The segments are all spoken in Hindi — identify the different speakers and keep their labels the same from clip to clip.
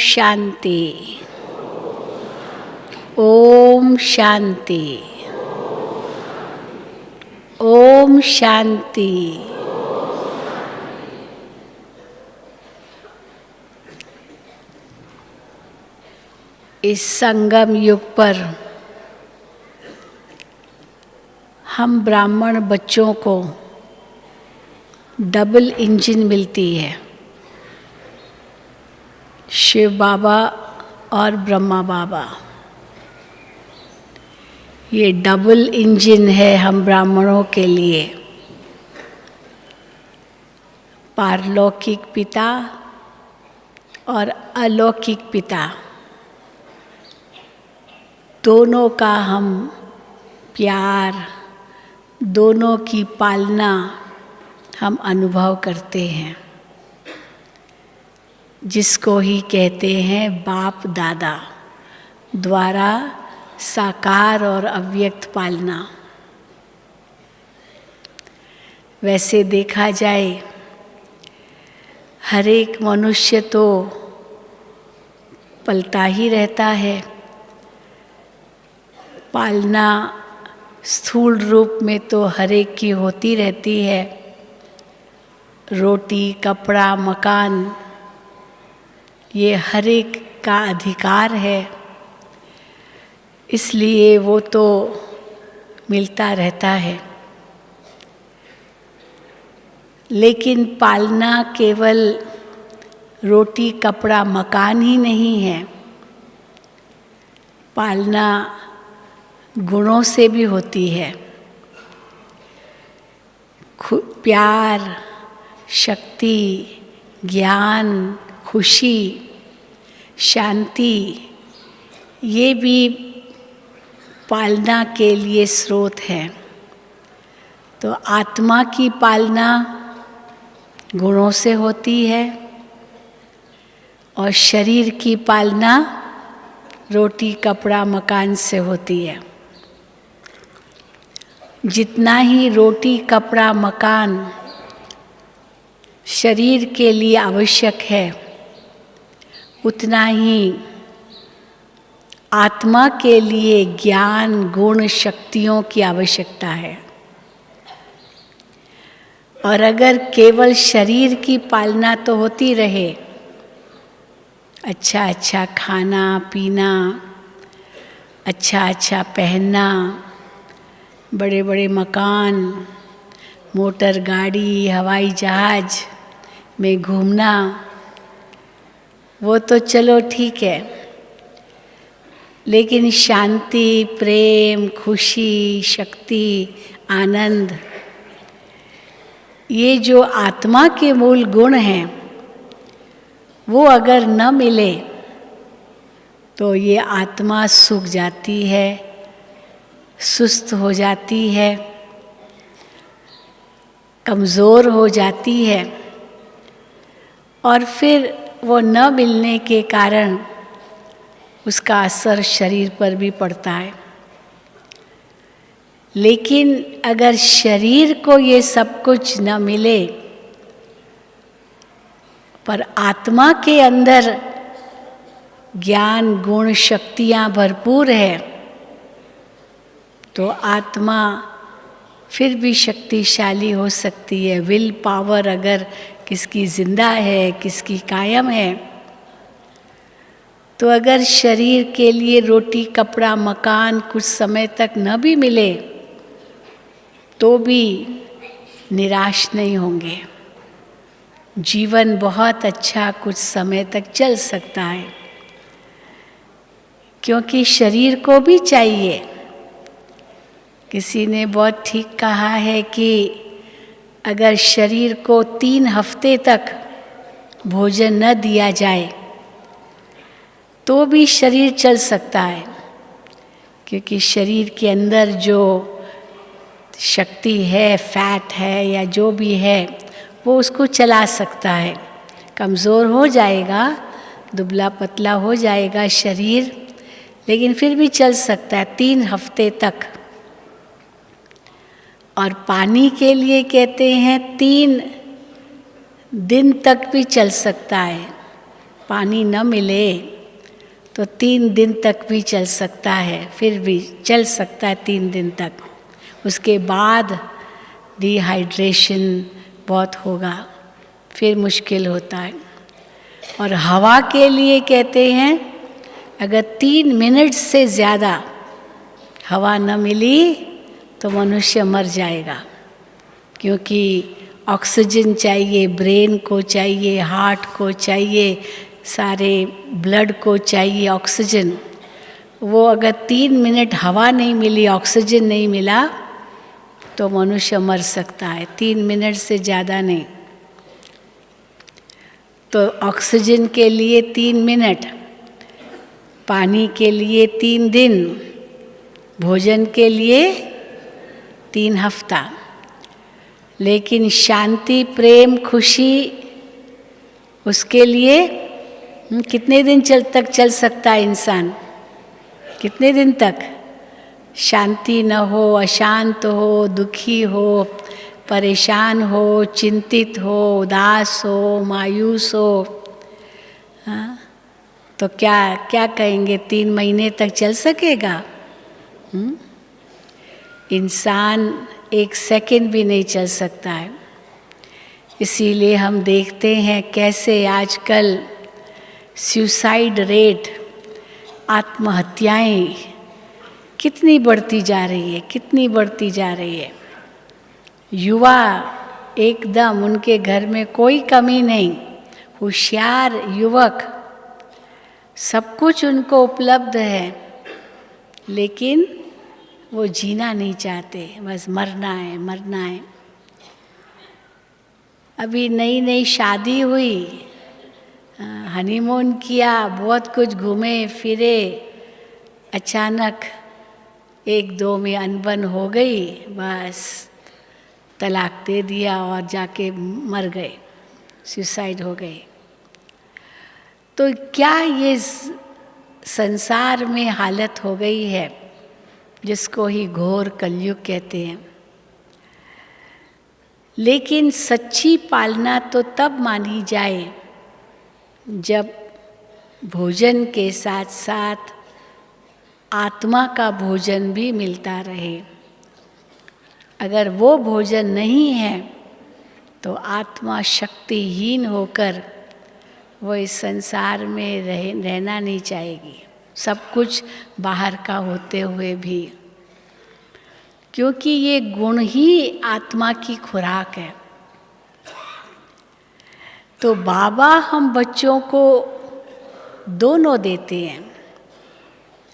Speaker 1: शांति। ओम शांति। ओम शांति। इस संगम युग पर हम ब्राह्मण बच्चों को डबल इंजन मिलती है, शिव बाबा और ब्रह्मा बाबा। ये डबल इंजन है हम ब्राह्मणों के लिए। पारलौकिक पिता और अलौकिक पिता, दोनों का हम प्यार, दोनों की पालना हम अनुभव करते हैं, जिसको ही कहते हैं बाप दादा द्वारा साकार और अव्यक्त पालना। वैसे देखा जाए, हर एक मनुष्य तो पलता ही रहता है। पालना स्थूल रूप में तो हर एक की होती रहती है। रोटी, कपड़ा, मकान, ये हर एक का अधिकार है, इसलिए वो तो मिलता रहता है। लेकिन पालना केवल रोटी, कपड़ा, मकान ही नहीं है। पालना गुणों से भी होती है। प्यार, शक्ति, ज्ञान, खुशी, शांति, ये भी पालना के लिए स्रोत है। तो आत्मा की पालना गुणों से होती है और शरीर की पालना रोटी, कपड़ा, मकान से होती है। जितना ही रोटी, कपड़ा, मकान शरीर के लिए आवश्यक है, उतना ही आत्मा के लिए ज्ञान, गुण, शक्तियों की आवश्यकता है। और अगर केवल शरीर की पालना तो होती रहे, अच्छा अच्छा खाना पीना, अच्छा अच्छा पहनना, बड़े बड़े मकान, मोटर गाड़ी, हवाई जहाज में घूमना, वो तो चलो ठीक है। लेकिन शांति, प्रेम, खुशी, शक्ति, आनंद, ये जो आत्मा के मूल गुण हैं, वो अगर न मिले तो ये आत्मा सूख जाती है, सुस्त हो जाती है, कमज़ोर हो जाती है, और फिर वो न मिलने के कारण उसका असर शरीर पर भी पड़ता है। लेकिन अगर शरीर को ये सब कुछ न मिले, पर आत्मा के अंदर ज्ञान, गुण, शक्तियाँ भरपूर है, तो आत्मा फिर भी शक्तिशाली हो सकती है। विल पावर अगर किसकी जिंदा है, किसकी कायम है, तो अगर शरीर के लिए रोटी, कपड़ा, मकान कुछ समय तक न भी मिले, तो भी निराश नहीं होंगे। जीवन बहुत अच्छा कुछ समय तक चल सकता है, क्योंकि शरीर को भी चाहिए। किसी ने बहुत ठीक कहा है कि अगर शरीर को 3 हफ्ते तक भोजन न दिया जाए तो भी शरीर चल सकता है, क्योंकि शरीर के अंदर जो शक्ति है, फैट है या जो भी है, वो उसको चला सकता है। कमज़ोर हो जाएगा, दुबला पतला हो जाएगा शरीर, लेकिन फिर भी चल सकता है 3 हफ्ते तक। और पानी के लिए कहते हैं 3 दिन तक भी चल सकता है। पानी न मिले तो 3 दिन तक भी चल सकता है, फिर भी चल सकता है 3 दिन तक। उसके बाद डिहाइड्रेशन बहुत होगा, फिर मुश्किल होता है। और हवा के लिए कहते हैं अगर 3 मिनट से ज़्यादा हवा न मिली तो मनुष्य मर जाएगा, क्योंकि ऑक्सीजन चाहिए, ब्रेन को चाहिए, हार्ट को चाहिए, सारे ब्लड को चाहिए ऑक्सीजन। वो अगर 3 मिनट हवा नहीं मिली, ऑक्सीजन नहीं मिला तो मनुष्य मर सकता है, 3 मिनट से ज़्यादा नहीं। तो ऑक्सीजन के लिए 3 मिनट, पानी के लिए 3 दिन, भोजन के लिए 3 हफ्ता। लेकिन शांति, प्रेम, खुशी, उसके लिए कितने दिन तक चल सकता है इंसान? कितने दिन तक? शांति न हो, अशांत हो, दुखी हो, परेशान हो, चिंतित हो, उदास हो, मायूस हो, हाँ, तो क्या क्या कहेंगे? 3 महीने तक चल सकेगा? इंसान 1 सेकंड भी नहीं चल सकता है। इसीलिए हम देखते हैं कैसे आजकल सुसाइड रेट, आत्महत्याएं कितनी बढ़ती जा रही है, कितनी बढ़ती जा रही है। युवा एकदम, उनके घर में कोई कमी नहीं, होशियार युवक, सब कुछ उनको उपलब्ध है, लेकिन वो जीना नहीं चाहते, बस मरना है, मरना है। अभी नई नई शादी हुई, हनीमून किया, बहुत कुछ घूमे फिरे, अचानक 1-2 में अनबन हो गई, बस तलाक दे दिया और जाके मर गए, सुसाइड हो गए। तो क्या ये संसार में हालत हो गई है जिसको ही घोर कलयुग कहते हैं। लेकिन सच्ची पालना तो तब मानी जाए जब भोजन के साथ साथ आत्मा का भोजन भी मिलता रहे। अगर वो भोजन नहीं है तो आत्मा शक्तिहीन होकर वो इस संसार में रहना नहीं चाहेगी, सब कुछ बाहर का होते हुए भी, क्योंकि ये गुण ही आत्मा की खुराक है। तो बाबा हम बच्चों को दोनों देते हैं।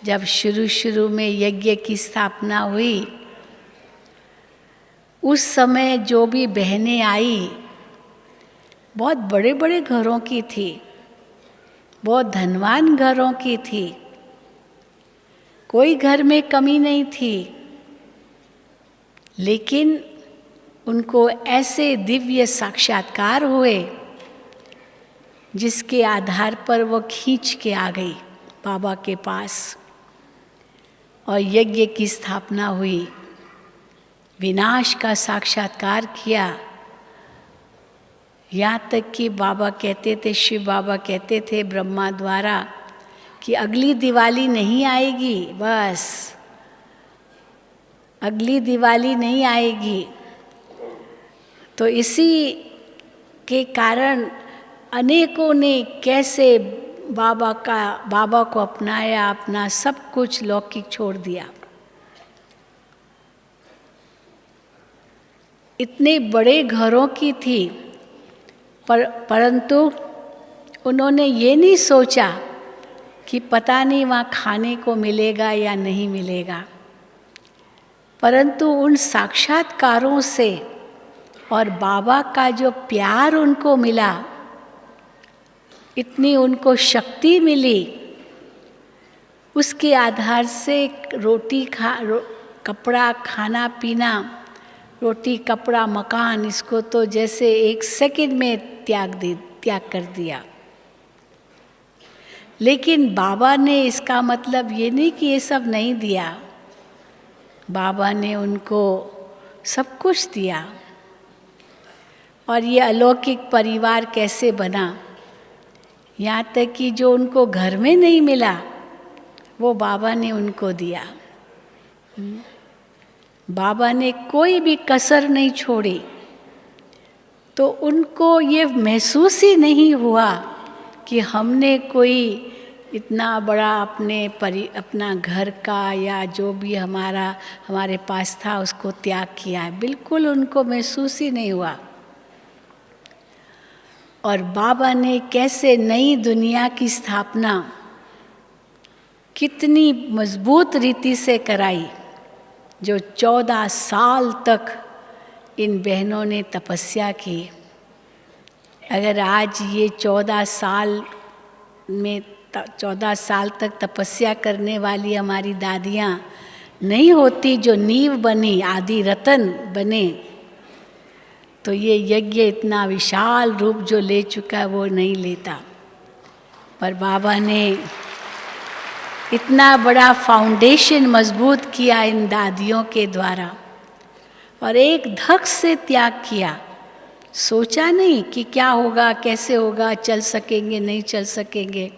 Speaker 1: जब शुरू में यज्ञ की स्थापना हुई, उस समय जो भी बहनें आई बहुत बड़े बड़े घरों की थी, बहुत धनवान घरों की थी, कोई घर में कमी नहीं थी, लेकिन उनको ऐसे दिव्य साक्षात्कार हुए जिसके आधार पर वो खींच के आ गई बाबा के पास और यज्ञ की स्थापना हुई, विनाश का साक्षात्कार किया। यहाँ तक कि बाबा कहते थे, शिव बाबा कहते थे ब्रह्मा द्वारा कि अगली दिवाली नहीं आएगी, बस अगली दिवाली नहीं आएगी। तो इसी के कारण अनेकों ने कैसे बाबा को अपनाया, अपना सब कुछ लौकिक छोड़ दिया। इतने बड़े घरों की थी, परंतु उन्होंने ये नहीं सोचा कि पता नहीं वहाँ खाने को मिलेगा या नहीं मिलेगा, परंतु उन साक्षात्कारों से और बाबा का जो प्यार उनको मिला, इतनी उनको शक्ति मिली, उसके आधार से रोटी कपड़ा, खाना पीना, रोटी कपड़ा मकान, इसको तो जैसे 1 सेकंड में त्याग कर दिया। लेकिन बाबा ने इसका मतलब ये नहीं कि ये सब नहीं दिया, बाबा ने उनको सब कुछ दिया। और ये अलौकिक परिवार कैसे बना, यहाँ तक कि जो उनको घर में नहीं मिला वो बाबा ने उनको दिया। बाबा ने कोई भी कसर नहीं छोड़ी। तो उनको ये महसूस ही नहीं हुआ कि हमने कोई इतना बड़ा अपना घर का या जो भी हमारे पास था उसको त्याग किया है। बिल्कुल उनको महसूस ही नहीं हुआ। और बाबा ने कैसे नई दुनिया की स्थापना कितनी मजबूत रीति से कराई। जो 14 साल तक इन बहनों ने तपस्या की। अगर आज ये 14 साल तक तपस्या करने वाली हमारी दादियाँ नहीं होती, जो नींव बनी, आदि रतन बने, तो ये यज्ञ इतना विशाल रूप जो ले चुका है वो नहीं लेता। पर बाबा ने इतना बड़ा फाउंडेशन मजबूत किया इन दादियों के द्वारा और एक धक से त्याग किया। सोचा नहीं कि क्या होगा, कैसे होगा, चल सकेंगे नहीं चल सकेंगे।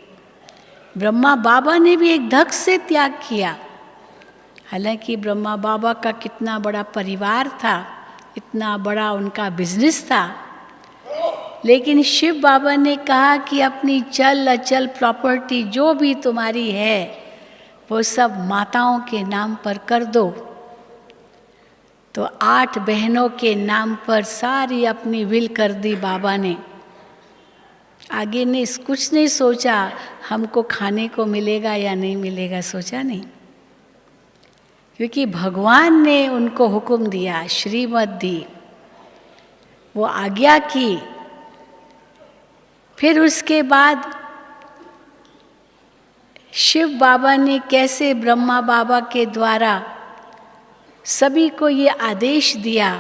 Speaker 1: ब्रह्मा बाबा ने भी एक धक से त्याग किया। हालांकि ब्रह्मा बाबा का कितना बड़ा परिवार था, इतना बड़ा उनका बिजनेस था, लेकिन शिव बाबा ने कहा कि अपनी चल अचल प्रॉपर्टी जो भी तुम्हारी है वो सब माताओं के नाम पर कर दो। तो 8 बहनों के नाम पर सारी अपनी विल कर दी बाबा ने। आगे ने कुछ नहीं सोचा हमको खाने को मिलेगा या नहीं मिलेगा, सोचा नहीं, क्योंकि भगवान ने उनको हुक्म दिया, श्रीमत दी, वो आज्ञा की। फिर उसके बाद शिव बाबा ने कैसे ब्रह्मा बाबा के द्वारा सभी को ये आदेश दिया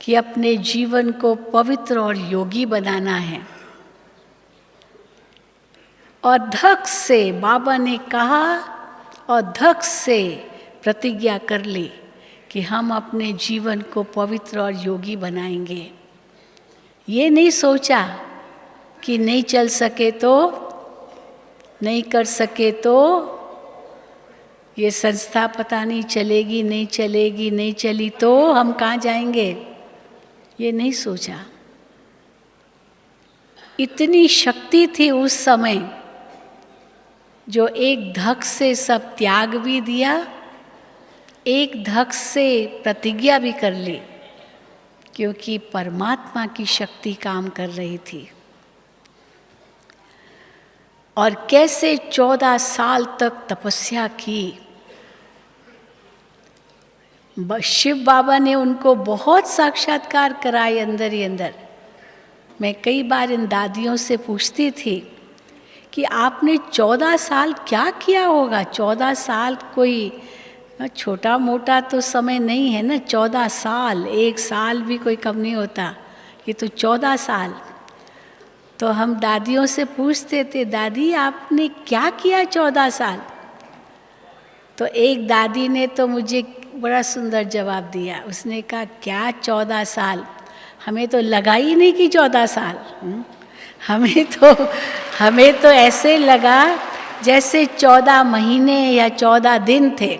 Speaker 1: कि अपने जीवन को पवित्र और योगी बनाना है। और धक से बाबा ने कहा और धक से प्रतिज्ञा कर ली कि हम अपने जीवन को पवित्र और योगी बनाएंगे। ये नहीं सोचा कि नहीं चल सके तो, नहीं कर सके तो, ये संस्था पता नहीं चलेगी नहीं चलेगी, नहीं चली तो हम कहाँ जाएंगे, ये नहीं सोचा। इतनी शक्ति थी उस समय जो एक धक से सब त्याग भी दिया, एक धक से प्रतिज्ञा भी कर ली, क्योंकि परमात्मा की शक्ति काम कर रही थी। और कैसे 14 साल तक तपस्या की। शिव बाबा ने उनको बहुत साक्षात्कार कराए अंदर ही अंदर। मैं कई बार इन दादियों से पूछती थी कि आपने 14 साल क्या किया होगा। 14 साल कोई छोटा मोटा तो समय नहीं है ना। 14 साल, 1 साल भी कोई कम नहीं होता, ये तो 14 साल। तो हम दादियों से पूछते थे, दादी आपने क्या किया 14 साल। तो एक दादी ने तो मुझे बड़ा सुंदर जवाब दिया। उसने कहा क्या 14 साल, हमें तो लगा ही नहीं कि 14 साल। हमें तो ऐसे लगा जैसे 14 महीने या 14 दिन थे,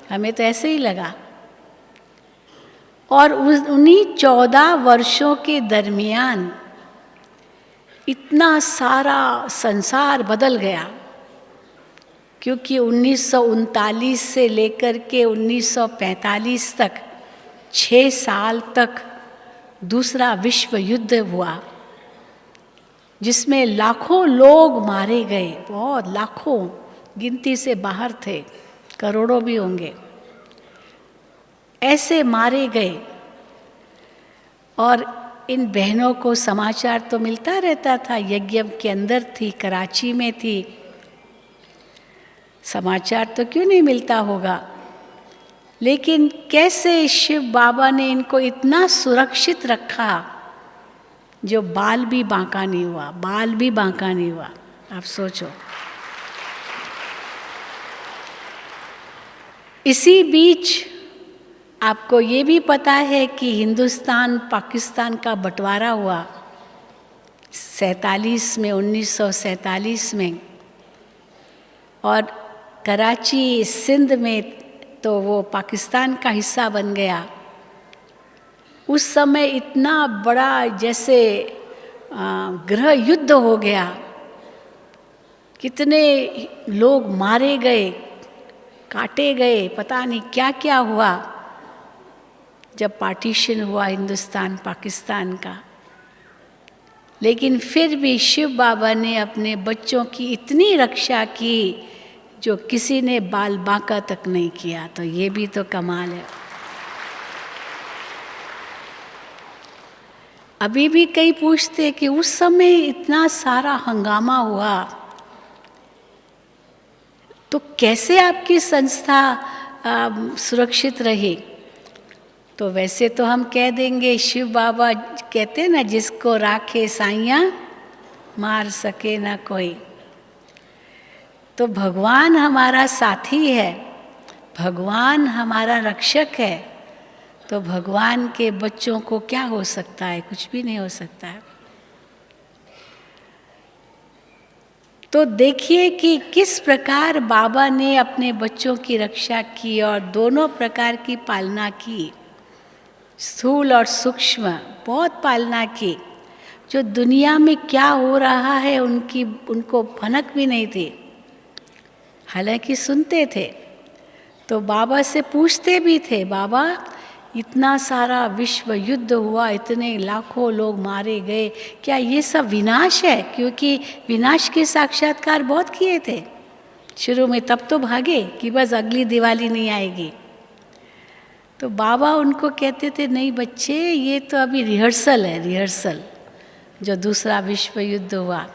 Speaker 1: हमें तो ऐसे ही लगा। और उन्हीं 14 वर्षों के दरमियान इतना सारा संसार बदल गया, क्योंकि 1939 से लेकर के 1945 तक 6 साल तक दूसरा विश्व युद्ध हुआ, जिसमें लाखों लोग मारे गए। बहुत लाखों, गिनती से बाहर थे, करोड़ों भी होंगे, ऐसे मारे गए। और इन बहनों को समाचार तो मिलता रहता था, यज्ञ के अंदर थी, कराची में थी, समाचार तो क्यों नहीं मिलता होगा। लेकिन कैसे शिव बाबा ने इनको इतना सुरक्षित रखा, जो बाल भी बांका नहीं हुआ, बाल भी बांका नहीं हुआ। आप सोचो। इसी बीच आपको ये भी पता है कि हिंदुस्तान पाकिस्तान का बंटवारा हुआ 1947 में, 1947 में, और कराची सिंध में तो वो पाकिस्तान का हिस्सा बन गया। उस समय इतना बड़ा जैसे गृह युद्ध हो गया, कितने लोग मारे गए, काटे गए, पता नहीं क्या क्या हुआ जब पार्टीशन हुआ हिंदुस्तान पाकिस्तान का। लेकिन फिर भी शिव बाबा ने अपने बच्चों की इतनी रक्षा की जो किसी ने बाल बांका तक नहीं किया। तो ये भी तो कमाल है। अभी भी कई पूछते कि उस समय इतना सारा हंगामा हुआ तो कैसे आपकी संस्था सुरक्षित रही। तो वैसे तो हम कह देंगे, शिव बाबा कहते हैं ना, जिसको राखे साइया मार सके ना कोई। तो भगवान हमारा साथी है, भगवान हमारा रक्षक है। तो भगवान के बच्चों को क्या हो सकता है? कुछ भी नहीं हो सकता है। तो देखिए कि किस प्रकार बाबा ने अपने बच्चों की रक्षा की और दोनों प्रकार की पालना की, स्थूल और सूक्ष्म, बहुत पालना की। जो दुनिया में क्या हो रहा है उनको भनक भी नहीं थी, हालांकि सुनते थे। तो बाबा से पूछते भी थे, बाबा इतना सारा विश्व युद्ध हुआ, इतने लाखों लोग मारे गए, क्या ये सब विनाश है? क्योंकि विनाश के साक्षात्कार बहुत किए थे शुरू में, तब तो भागे कि बस अगली दिवाली नहीं आएगी। तो बाबा उनको कहते थे, नहीं बच्चे, ये तो अभी रिहर्सल है, रिहर्सल, जो दूसरा विश्व युद्ध हुआ।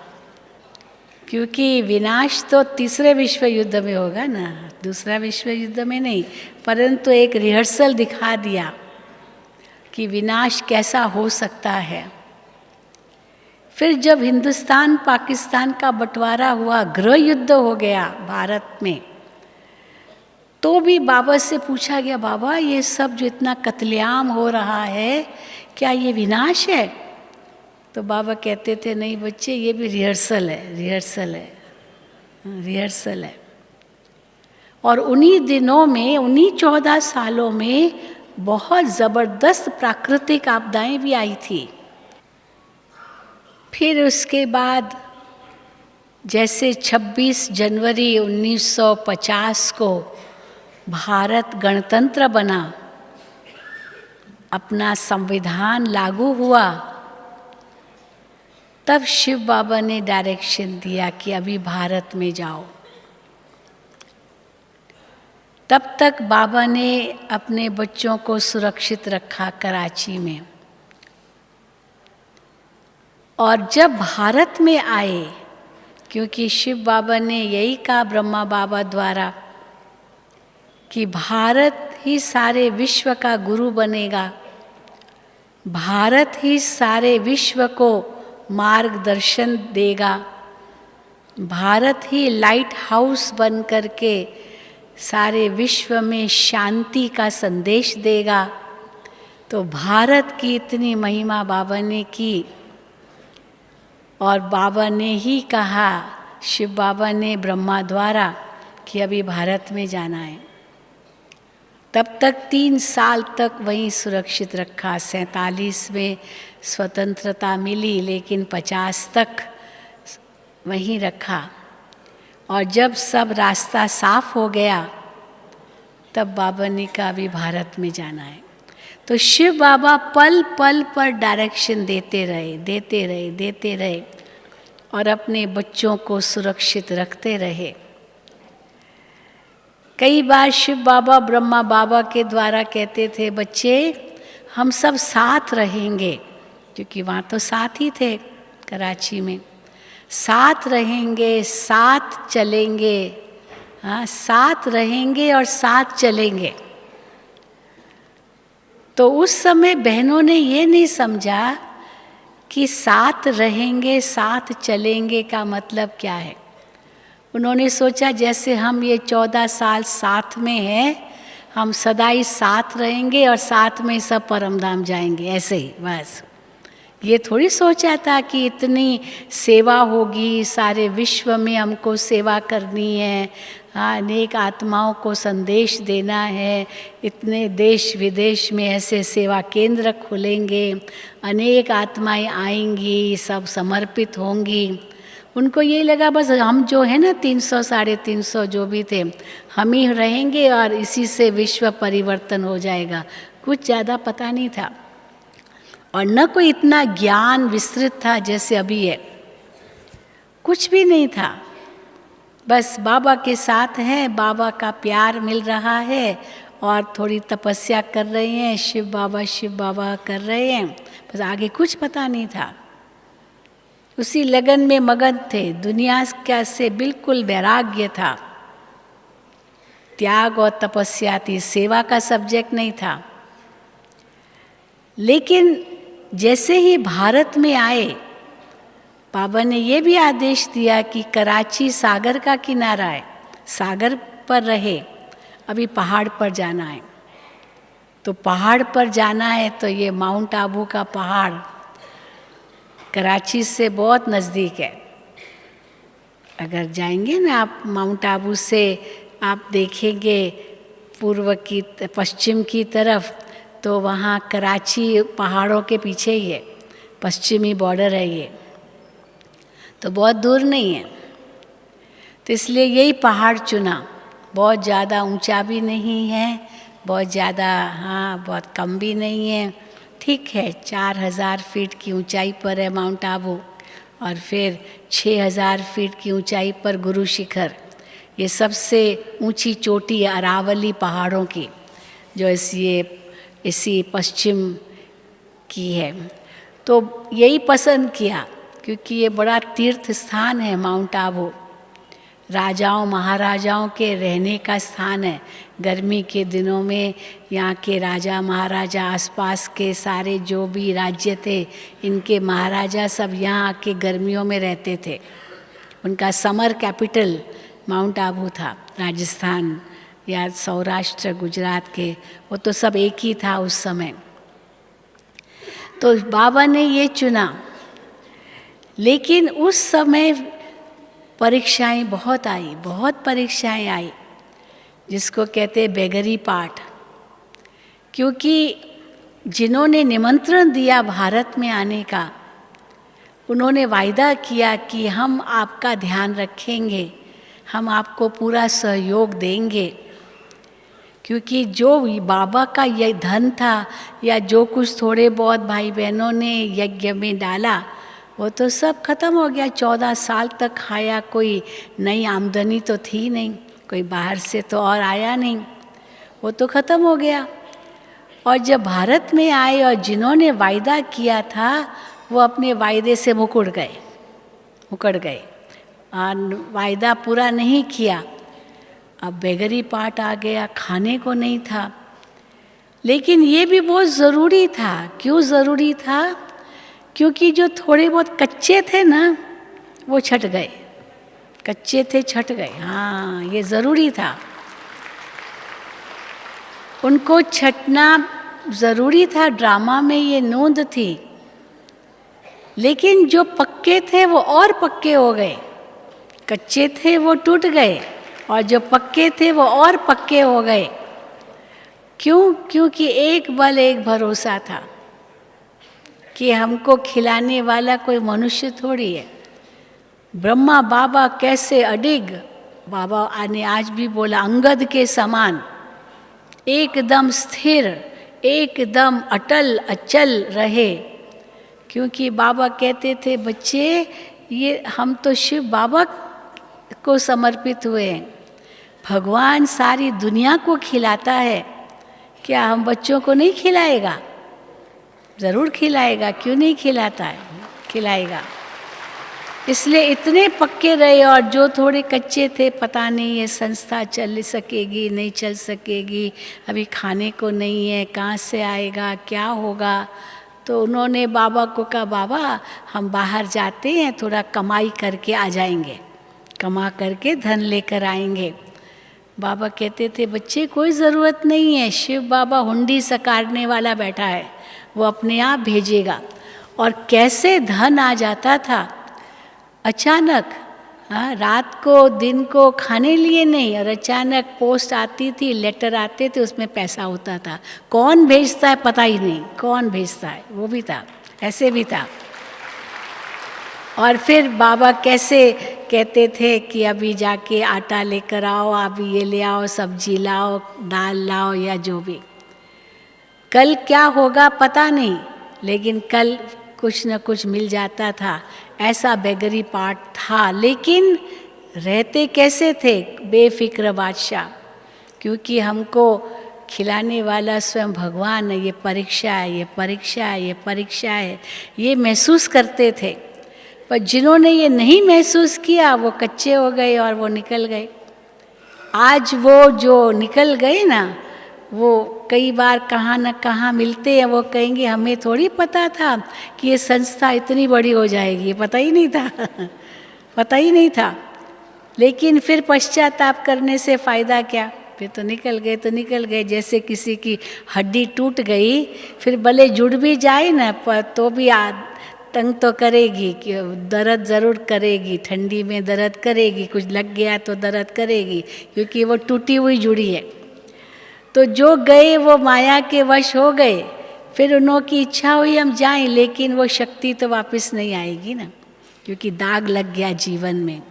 Speaker 1: क्योंकि विनाश तो तीसरे विश्व युद्ध में होगा ना, दूसरा विश्व युद्ध में नहीं। परंतु एक रिहर्सल दिखा दिया कि विनाश कैसा हो सकता है। फिर जब हिंदुस्तान पाकिस्तान का बंटवारा हुआ, गृह युद्ध हो गया भारत में, तो भी बाबा से पूछा गया, बाबा ये सब जो इतना कत्लेआम हो रहा है, क्या ये विनाश है? तो बाबा कहते थे, नहीं बच्चे, ये भी रिहर्सल है, रिहर्सल है, रिहर्सल है। और उन्हीं दिनों में, उन्हीं 14 सालों में बहुत ज़बरदस्त प्राकृतिक आपदाएं भी आई थी। फिर उसके बाद जैसे 26 जनवरी 1950 को भारत गणतंत्र बना, अपना संविधान लागू हुआ, तब शिव बाबा ने डायरेक्शन दिया कि अभी भारत में जाओ। तब तक बाबा ने अपने बच्चों को सुरक्षित रखा कराची में। और जब भारत में आए, क्योंकि शिव बाबा ने यही कहा ब्रह्मा बाबा द्वारा कि भारत ही सारे विश्व का गुरु बनेगा, भारत ही सारे विश्व को मार्गदर्शन देगा, भारत ही लाइट हाउस बन करके सारे विश्व में शांति का संदेश देगा। तो भारत की इतनी महिमा बाबा ने की। और बाबा ने ही कहा, शिव बाबा ने ब्रह्मा द्वारा, कि अभी भारत में जाना है। तब तक 3 साल तक वहीं सुरक्षित रखा। 47 में स्वतंत्रता मिली, लेकिन 50 तक वहीं रखा। और जब सब रास्ता साफ हो गया, तब बाबा ने कहा अभी भारत में जाना है। तो शिव बाबा पल पल पर डायरेक्शन देते रहे, देते रहे, देते रहे, और अपने बच्चों को सुरक्षित रखते रहे। कई बार शिव बाबा ब्रह्मा बाबा के द्वारा कहते थे, बच्चे हम सब साथ रहेंगे, क्योंकि वहाँ तो साथ ही थे कराची में, साथ रहेंगे, साथ चलेंगे। हाँ, साथ रहेंगे और साथ चलेंगे। तो उस समय बहनों ने ये नहीं समझा कि साथ रहेंगे, साथ चलेंगे का मतलब क्या है। उन्होंने सोचा जैसे हम ये 14 साल साथ में हैं, हम सदा ही साथ रहेंगे और साथ में सब परमधाम जाएंगे, ऐसे ही बस। ये थोड़ी सोचा था कि इतनी सेवा होगी, सारे विश्व में हमको सेवा करनी है, हाँ, अनेक आत्माओं को संदेश देना है, इतने देश विदेश में ऐसे सेवा केंद्र खुलेंगे, अनेक आत्माएं आएंगी, सब समर्पित होंगी। उनको ये लगा बस हम जो है ना 300 350 जो भी थे, हम ही रहेंगे और इसी से विश्व परिवर्तन हो जाएगा। कुछ ज़्यादा पता नहीं था और न कोई इतना ज्ञान विस्तृत था जैसे अभी है, कुछ भी नहीं था। बस बाबा के साथ हैं, बाबा का प्यार मिल रहा है और थोड़ी तपस्या कर रहे हैं, शिव बाबा कर रहे हैं, बस आगे कुछ पता नहीं था। उसी लगन में मगन थे, दुनिया का से बिल्कुल वैराग्य था, त्याग और तपस्या थी, सेवा का सब्जेक्ट नहीं था। लेकिन जैसे ही भारत में आए, बाबा ने ये भी आदेश दिया कि कराची सागर का किनारा है, सागर पर रहे, अभी पहाड़ पर जाना है। तो पहाड़ पर जाना है तो ये माउंट आबू का पहाड़ कराची से बहुत नज़दीक है। अगर जाएंगे ना आप माउंट आबू से, आप देखेंगे पूर्व की पश्चिम की तरफ, तो वहाँ कराची पहाड़ों के पीछे ही है, पश्चिमी बॉर्डर है ये, तो बहुत दूर नहीं है। तो इसलिए यही पहाड़ चुना, बहुत ज़्यादा ऊंचा भी नहीं है, बहुत ज़्यादा हाँ बहुत कम भी नहीं है, ठीक है। 4000 फीट की ऊंचाई पर है माउंट आबू, और फिर 6000 फीट की ऊंचाई पर गुरु शिखर। ये सबसे ऊंची चोटी है अरावली पहाड़ों की, जो इसी पश्चिम की है। तो यही पसंद किया क्योंकि ये बड़ा तीर्थ स्थान है माउंट आबू, राजाओं महाराजाओं के रहने का स्थान है। गर्मी के दिनों में यहाँ के राजा महाराजा, आसपास के सारे जो भी राज्य थे, इनके महाराजा सब यहाँ आके गर्मियों में रहते थे। उनका समर कैपिटल माउंट आबू था। राजस्थान या सौराष्ट्र गुजरात के, वो तो सब एक ही था उस समय। तो बाबा ने ये चुना, लेकिन उस समय परीक्षाएं बहुत आई, बहुत परीक्षाएं आई, जिसको कहते हैं बेगरी पाठ। क्योंकि जिन्होंने निमंत्रण दिया भारत में आने का, उन्होंने वायदा किया कि हम आपका ध्यान रखेंगे, हम आपको पूरा सहयोग देंगे। क्योंकि जो बाबा का ये धन था या जो कुछ थोड़े बहुत भाई बहनों ने यज्ञ में डाला, वो तो सब खत्म हो गया। 14 साल तक खाया, कोई नई आमदनी तो थी नहीं, कोई बाहर से तो और आया नहीं, वो तो ख़त्म हो गया। और जब भारत में आए और जिन्होंने वायदा किया था, वो अपने वायदे से मुकड़ गए, वायदा पूरा नहीं किया। अब बेगरी पाठ आ गया, खाने को नहीं था। लेकिन ये भी बहुत ज़रूरी था। क्यों ज़रूरी था? क्योंकि जो थोड़े बहुत कच्चे थे ना, वो छट गए, कच्चे थे छट गए। हाँ, ये ज़रूरी था, उनको छटना ज़रूरी था। ड्रामा में ये नोंद थी। लेकिन जो पक्के थे वो और पक्के हो गए, कच्चे थे वो टूट गए, और जो पक्के थे वो और पक्के हो गए। क्यों? क्योंकि एक बल एक भरोसा था कि हमको खिलाने वाला कोई मनुष्य थोड़ी है। ब्रह्मा बाबा कैसे अडिग, बाबा ने आज भी बोला, अंगद के समान एकदम स्थिर, एकदम अटल अचल रहे। क्योंकि बाबा कहते थे, बच्चे ये हम तो शिव बाबा को समर्पित हुए हैं, भगवान सारी दुनिया को खिलाता है, क्या हम बच्चों को नहीं खिलाएगा? ज़रूर खिलाएगा, क्यों नहीं खिलाता है, खिलाएगा। इसलिए इतने पक्के रहे, और जो थोड़े कच्चे थे, पता नहीं ये संस्था चल सकेगी नहीं चल सकेगी, अभी खाने को नहीं है, कहाँ से आएगा, क्या होगा। तो उन्होंने बाबा को कहा, बाबा हम बाहर जाते हैं, थोड़ा कमाई करके आ जाएंगे, कमा करके धन लेकर आएंगे। बाबा कहते थे, बच्चे कोई ज़रूरत नहीं है, शिव बाबा हुंडी सकारने वाला बैठा है, वो अपने आप भेजेगा। और कैसे धन आ जाता था अचानक। हाँ, रात को दिन को खाने लिए नहीं, और अचानक पोस्ट आती थी, लेटर आते थे, उसमें पैसा होता था। कौन भेजता है पता ही नहीं, कौन भेजता है, वो भी था, ऐसे भी था। और फिर बाबा कैसे कहते थे कि अभी जाके आटा लेकर आओ, अभी ये ले आओ, सब्जी लाओ, दाल लाओ, या जो भी। कल क्या होगा पता नहीं, लेकिन कल कुछ न कुछ मिल जाता था, ऐसा बेगरी पार्ट था। लेकिन रहते कैसे थे? बेफिक्र बादशाह, क्योंकि हमको खिलाने वाला स्वयं भगवान है। ये परीक्षा है, ये परीक्षा है, ये परीक्षा है, ये महसूस करते थे। पर जिन्होंने ये नहीं महसूस किया वो कच्चे हो गए और वो निकल गए। आज वो जो निकल गए ना, वो कई बार कहाँ न कहाँ मिलते हैं, वो कहेंगे हमें थोड़ी पता था कि ये संस्था इतनी बड़ी हो जाएगी, पता ही नहीं था पता ही नहीं था। लेकिन फिर पश्चाताप करने से फ़ायदा क्या? फिर तो निकल गए तो निकल गए। जैसे किसी की हड्डी टूट गई, फिर भले जुड़ भी जाए ना, पर तो भी तंग तो करेगी, कि दर्द ज़रूर करेगी, ठंडी में दर्द करेगी, कुछ लग गया तो दर्द करेगी, क्योंकि वो टूटी हुई जुड़ी है। तो जो गए वो माया के वश हो गए, फिर उन्हों की इच्छा हुई हम जाएं, लेकिन वो शक्ति तो वापस नहीं आएगी ना, क्योंकि दाग लग गया जीवन में।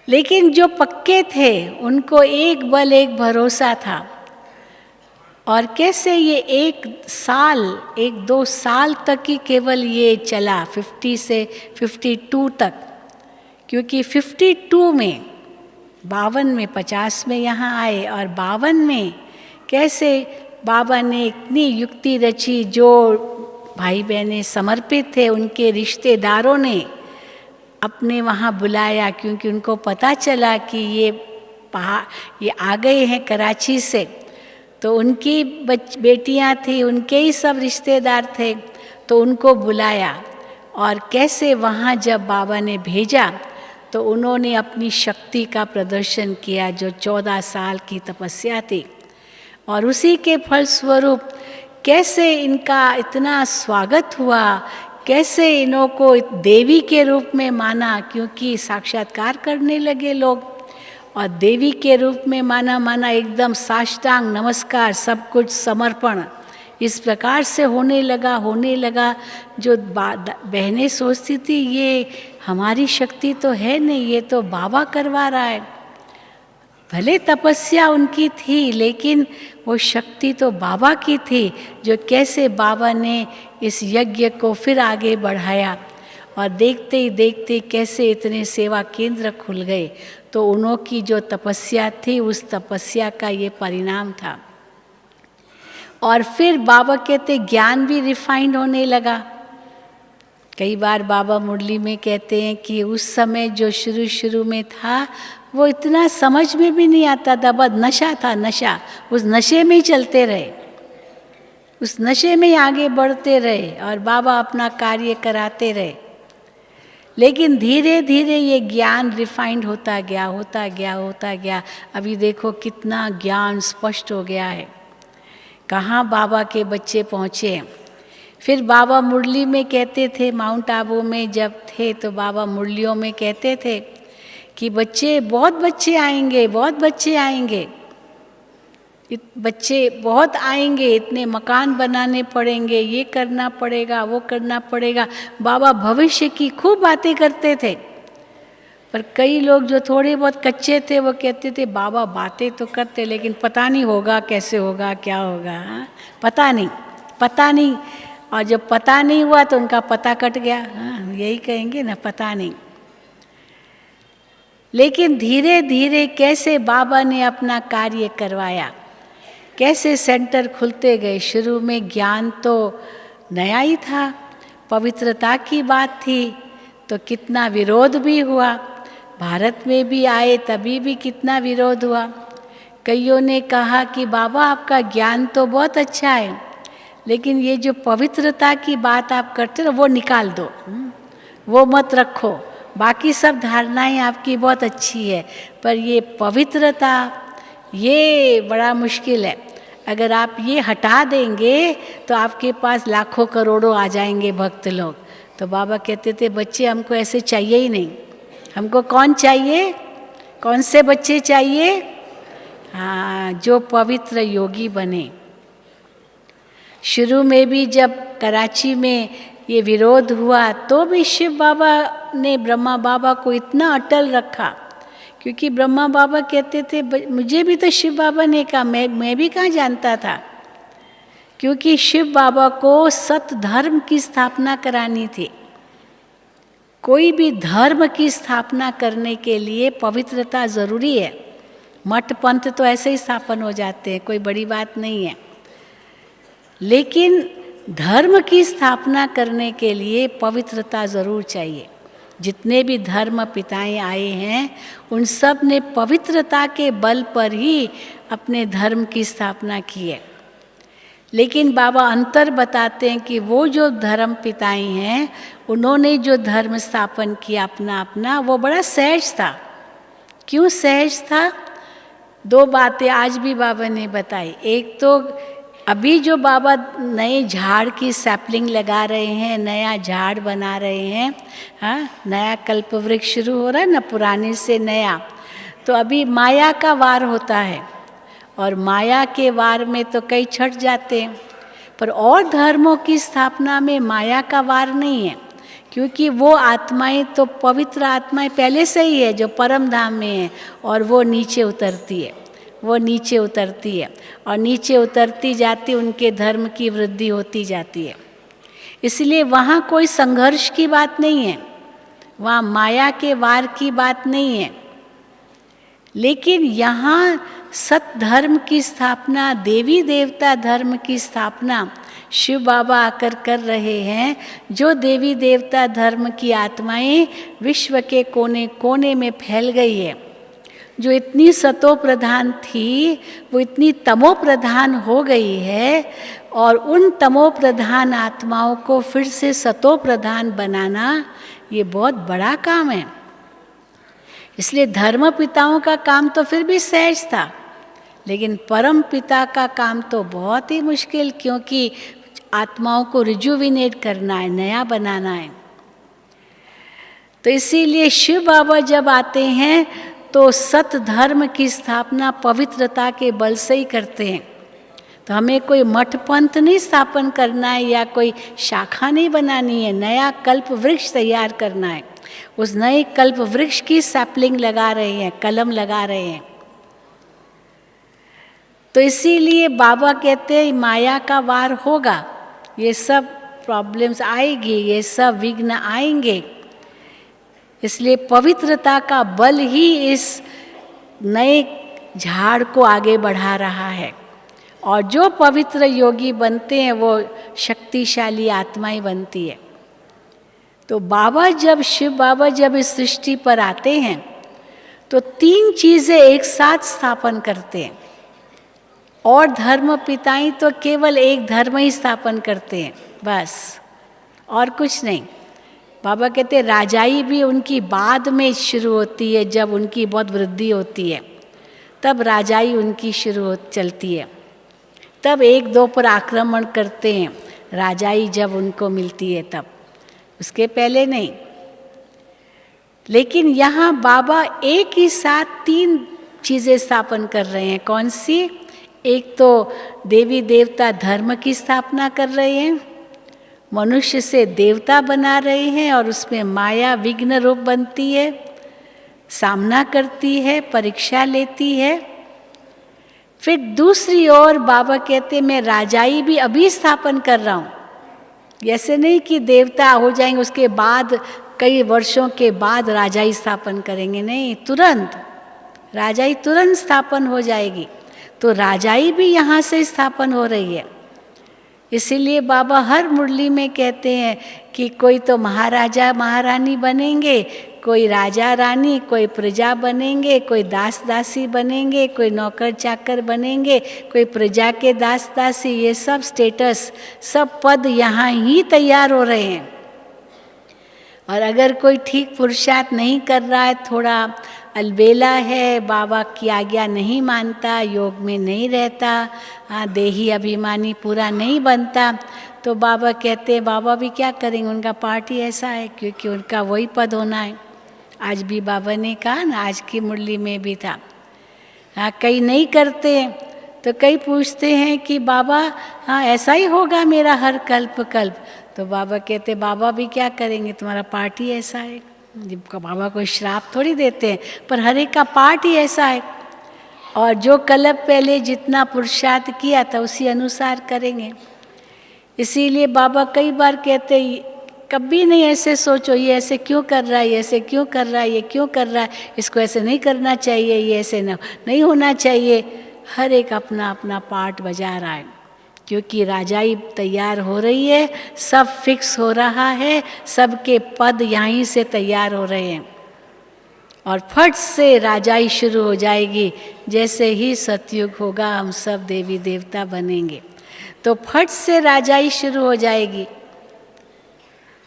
Speaker 1: लेकिन जो पक्के थे उनको एक बल एक भरोसा था। और कैसे ये 1-2 साल तक ही केवल ये चला, 50 से 52 तक, क्योंकि 52 में 52 में 50 में यहाँ आए, और 52 में कैसे बाबा ने इतनी युक्ति रची, जो भाई बहनें समर्पित थे उनके रिश्तेदारों ने अपने वहाँ बुलाया, क्योंकि उनको पता चला कि ये आ गए हैं कराची से। तो उनकी बेटियाँ थी, उनके ही सब रिश्तेदार थे, तो उनको बुलाया। और कैसे वहाँ जब बाबा ने भेजा तो उन्होंने अपनी शक्ति का प्रदर्शन किया, जो 14 साल की तपस्या थी। और उसी के फलस्वरूप कैसे इनका इतना स्वागत हुआ, कैसे इन्हों को देवी के रूप में माना, क्योंकि साक्षात्कार करने लगे लोग, और देवी के रूप में माना एकदम साष्टांग नमस्कार, सब कुछ समर्पण, इस प्रकार से होने लगा। जो बहनें सोचती थी ये हमारी शक्ति तो है नहीं, ये तो बाबा करवा रहा है। भले तपस्या उनकी थी, लेकिन वो शक्ति तो बाबा की थी, जो कैसे बाबा ने इस यज्ञ को फिर आगे बढ़ाया। और देखते ही देखते कैसे इतने सेवा केंद्र खुल गए। तो उन्हों की जो तपस्या थी, उस तपस्या का ये परिणाम था। और फिर बाबा कहते ज्ञान भी रिफाइंड होने लगा। कई बार बाबा मुरली में कहते हैं कि उस समय जो शुरू में था, वो इतना समझ में भी नहीं आता था, बस नशा था, नशा। उस नशे में ही चलते रहे, उस नशे में ही आगे बढ़ते रहे, और बाबा अपना कार्य कराते रहे। लेकिन धीरे धीरे ये ज्ञान रिफाइंड होता गया। अभी देखो कितना ज्ञान स्पष्ट हो गया है, कहाँ बाबा के बच्चे पहुँचे। फिर बाबा मुरली में कहते थे, माउंट आबू में जब थे तो बाबा मुरलियों में कहते थे कि बहुत बच्चे आएंगे, बच्चे बहुत आएंगे, इतने मकान बनाने पड़ेंगे, ये करना पड़ेगा, वो करना पड़ेगा। बाबा भविष्य की खूब बातें करते थे। पर कई लोग जो थोड़े बहुत कच्चे थे वो कहते थे बाबा बातें तो करते, लेकिन पता नहीं होगा कैसे होगा, क्या होगा, पता नहीं। और जब पता नहीं हुआ तो उनका पता कट गया। यही कहेंगे ना, पता नहीं। लेकिन धीरे धीरे कैसे बाबा ने अपना कार्य करवाया, कैसे सेंटर खुलते गए। शुरू में ज्ञान तो नया ही था, पवित्रता की बात थी, तो कितना विरोध भी हुआ। भारत में भी आए तभी भी कितना विरोध हुआ। कईयों ने कहा कि बाबा आपका ज्ञान तो बहुत अच्छा है, लेकिन ये जो पवित्रता की बात आप करते हो वो निकाल दो, वो मत रखो। बाकी सब धारणाएं आपकी बहुत अच्छी है, पर ये पवित्रता ये बड़ा मुश्किल है। अगर आप ये हटा देंगे तो आपके पास लाखों करोड़ों आ जाएंगे भक्त लोग। तो बाबा कहते थे बच्चे हमको ऐसे चाहिए ही नहीं। हमको कौन चाहिए? कौन से बच्चे चाहिए? हाँ, जो पवित्र योगी बने। शुरू में भी जब कराची में ये विरोध हुआ तो भी शिव बाबा ने ब्रह्मा बाबा को इतना अटल रखा, क्योंकि ब्रह्मा बाबा कहते थे, मुझे भी तो शिव बाबा ने कहा, मैं भी कहाँ जानता था, क्योंकि शिव बाबा को सत धर्म की स्थापना करानी थी। कोई भी धर्म की स्थापना करने के लिए पवित्रता जरूरी है। मठ पंथ तो ऐसे ही स्थापन हो जाते हैं, कोई बड़ी बात नहीं है, लेकिन धर्म की स्थापना करने के लिए पवित्रता जरूर चाहिए। जितने भी धर्म पिताएं आए हैं उन सब ने पवित्रता के बल पर ही अपने धर्म की स्थापना की है। लेकिन बाबा अंतर बताते हैं कि वो जो धर्म पिताएं हैं उन्होंने जो धर्म स्थापन किया अपना अपना, वो बड़ा सहज था। क्यों सहज था? दो बातें आज भी बाबा ने बताई। एक तो अभी जो बाबा नए झाड़ की सैपलिंग लगा रहे हैं, नया झाड़ बना रहे हैं, हाँ, नया कल्प वृक्ष शुरू हो रहा है ना, पुराने से नया। तो अभी माया का वार होता है और माया के वार में तो कई छट जाते हैं, पर और धर्मों की स्थापना में माया का वार नहीं है, क्योंकि वो आत्माएं तो पवित्र आत्माएं पहले से ही है जो परम धाम में है, और वो नीचे उतरती है, वो नीचे उतरती है और नीचे उतरती जाती उनके धर्म की वृद्धि होती जाती है। इसलिए वहाँ कोई संघर्ष की बात नहीं है, वहाँ माया के वार की बात नहीं है। लेकिन यहाँ सत धर्म की स्थापना, देवी देवता धर्म की स्थापना शिव बाबा आकर कर रहे हैं। जो देवी देवता धर्म की आत्माएं विश्व के कोने कोने में फैल गई है, जो इतनी सतो प्रधान थी वो इतनी तमो प्रधान हो गई है, और उन तमो प्रधान आत्माओं को फिर से सतो प्रधान बनाना ये बहुत बड़ा काम है। इसलिए धर्म पिताओं का काम तो फिर भी सहज था, लेकिन परम पिता का काम तो बहुत ही मुश्किल, क्योंकि आत्माओं को रिजुविनेट करना है, नया बनाना है। तो इसीलिए शिव बाबा जब आते हैं तो सत धर्म की स्थापना पवित्रता के बल से ही करते हैं। तो हमें कोई मठ पंथ नहीं स्थापन करना है या कोई शाखा नहीं बनानी है, नया कल्प वृक्ष तैयार करना है। उस नए कल्प वृक्ष की सैपलिंग लगा रहे हैं, कलम लगा रहे हैं। तो इसीलिए बाबा कहते हैं माया का वार होगा, ये सब प्रॉब्लम्स आएगी, ये सब विघ्न आएंगे। इसलिए पवित्रता का बल ही इस नए झाड़ को आगे बढ़ा रहा है, और जो पवित्र योगी बनते हैं वो शक्तिशाली आत्माएं बनती है। तो बाबा जब शिव बाबा जब इस सृष्टि पर आते हैं तो तीन चीज़ें एक साथ स्थापन करते हैं, और धर्म पिताएं तो केवल एक धर्म ही स्थापन करते हैं, बस और कुछ नहीं। बाबा कहते हैं राजाई भी उनकी बाद में शुरू होती है, जब उनकी बहुत वृद्धि होती है तब राजाई उनकी चलती है, तब एक दो पर आक्रमण करते हैं राजाई जब उनको मिलती है तब, उसके पहले नहीं। लेकिन यहाँ बाबा एक ही साथ तीन चीज़ें स्थापन कर रहे हैं। कौन सी? एक तो देवी देवता धर्म की स्थापना कर रहे हैं, मनुष्य से देवता बना रहे हैं, और उसमें माया विघ्न रूप बनती है, सामना करती है, परीक्षा लेती है। फिर दूसरी ओर बाबा कहते मैं राजाई भी अभी स्थापन कर रहा हूँ। ऐसे नहीं कि देवता हो जाएंगे उसके बाद कई वर्षों के बाद राजाई स्थापन करेंगे, नहीं, तुरंत राजाई तुरंत स्थापन हो जाएगी। तो राजाई भी यहाँ से स्थापन हो रही है। इसीलिए बाबा हर मुरली में कहते हैं कि कोई तो महाराजा महारानी बनेंगे, कोई राजा रानी, कोई प्रजा बनेंगे, कोई दास दासी बनेंगे, कोई नौकर चाकर बनेंगे, कोई प्रजा के दास दासी। ये सब स्टेटस, सब पद यहाँ ही तैयार हो रहे हैं। और अगर कोई ठीक पुरुषार्थ नहीं कर रहा है, थोड़ा अलबेला है, बाबा की आज्ञा नहीं मानता, योग में नहीं रहता, देही अभिमानी पूरा नहीं बनता, तो बाबा कहते हैं बाबा भी क्या करेंगे, उनका पार्ट ही ऐसा है, क्योंकि उनका वही पद होना है। आज भी बाबा ने कहा ना, आज की मुरली में भी था। कई नहीं करते तो कई पूछते हैं कि बाबा ऐसा ही होगा मेरा हर कल्प कल्प, तो बाबा कहते बाबा भी क्या करेंगे, तुम्हारा पार्ट ही ऐसा है। जिनका बाबा कोई श्राप थोड़ी देते हैं, पर हर एक का पार्ट ही ऐसा है, और जो कल्प पहले जितना पुरुषार्थ किया था उसी अनुसार करेंगे। इसीलिए बाबा कई बार कहते कभी नहीं ऐसे सोचो ये ऐसे क्यों कर रहा है, ये ऐसे क्यों कर रहा है, ये क्यों कर रहा है, इसको ऐसे नहीं करना चाहिए, ये ऐसे नहीं होना चाहिए। हर एक अपना अपना पार्ट बजा रहा है, क्योंकि राजाई तैयार हो रही है, सब फिक्स हो रहा है, सबके पद यहीं से तैयार हो रहे हैं, और फट से राजाई शुरू हो जाएगी। जैसे ही सतयुग होगा हम सब देवी देवता बनेंगे, तो फट से राजाई शुरू हो जाएगी।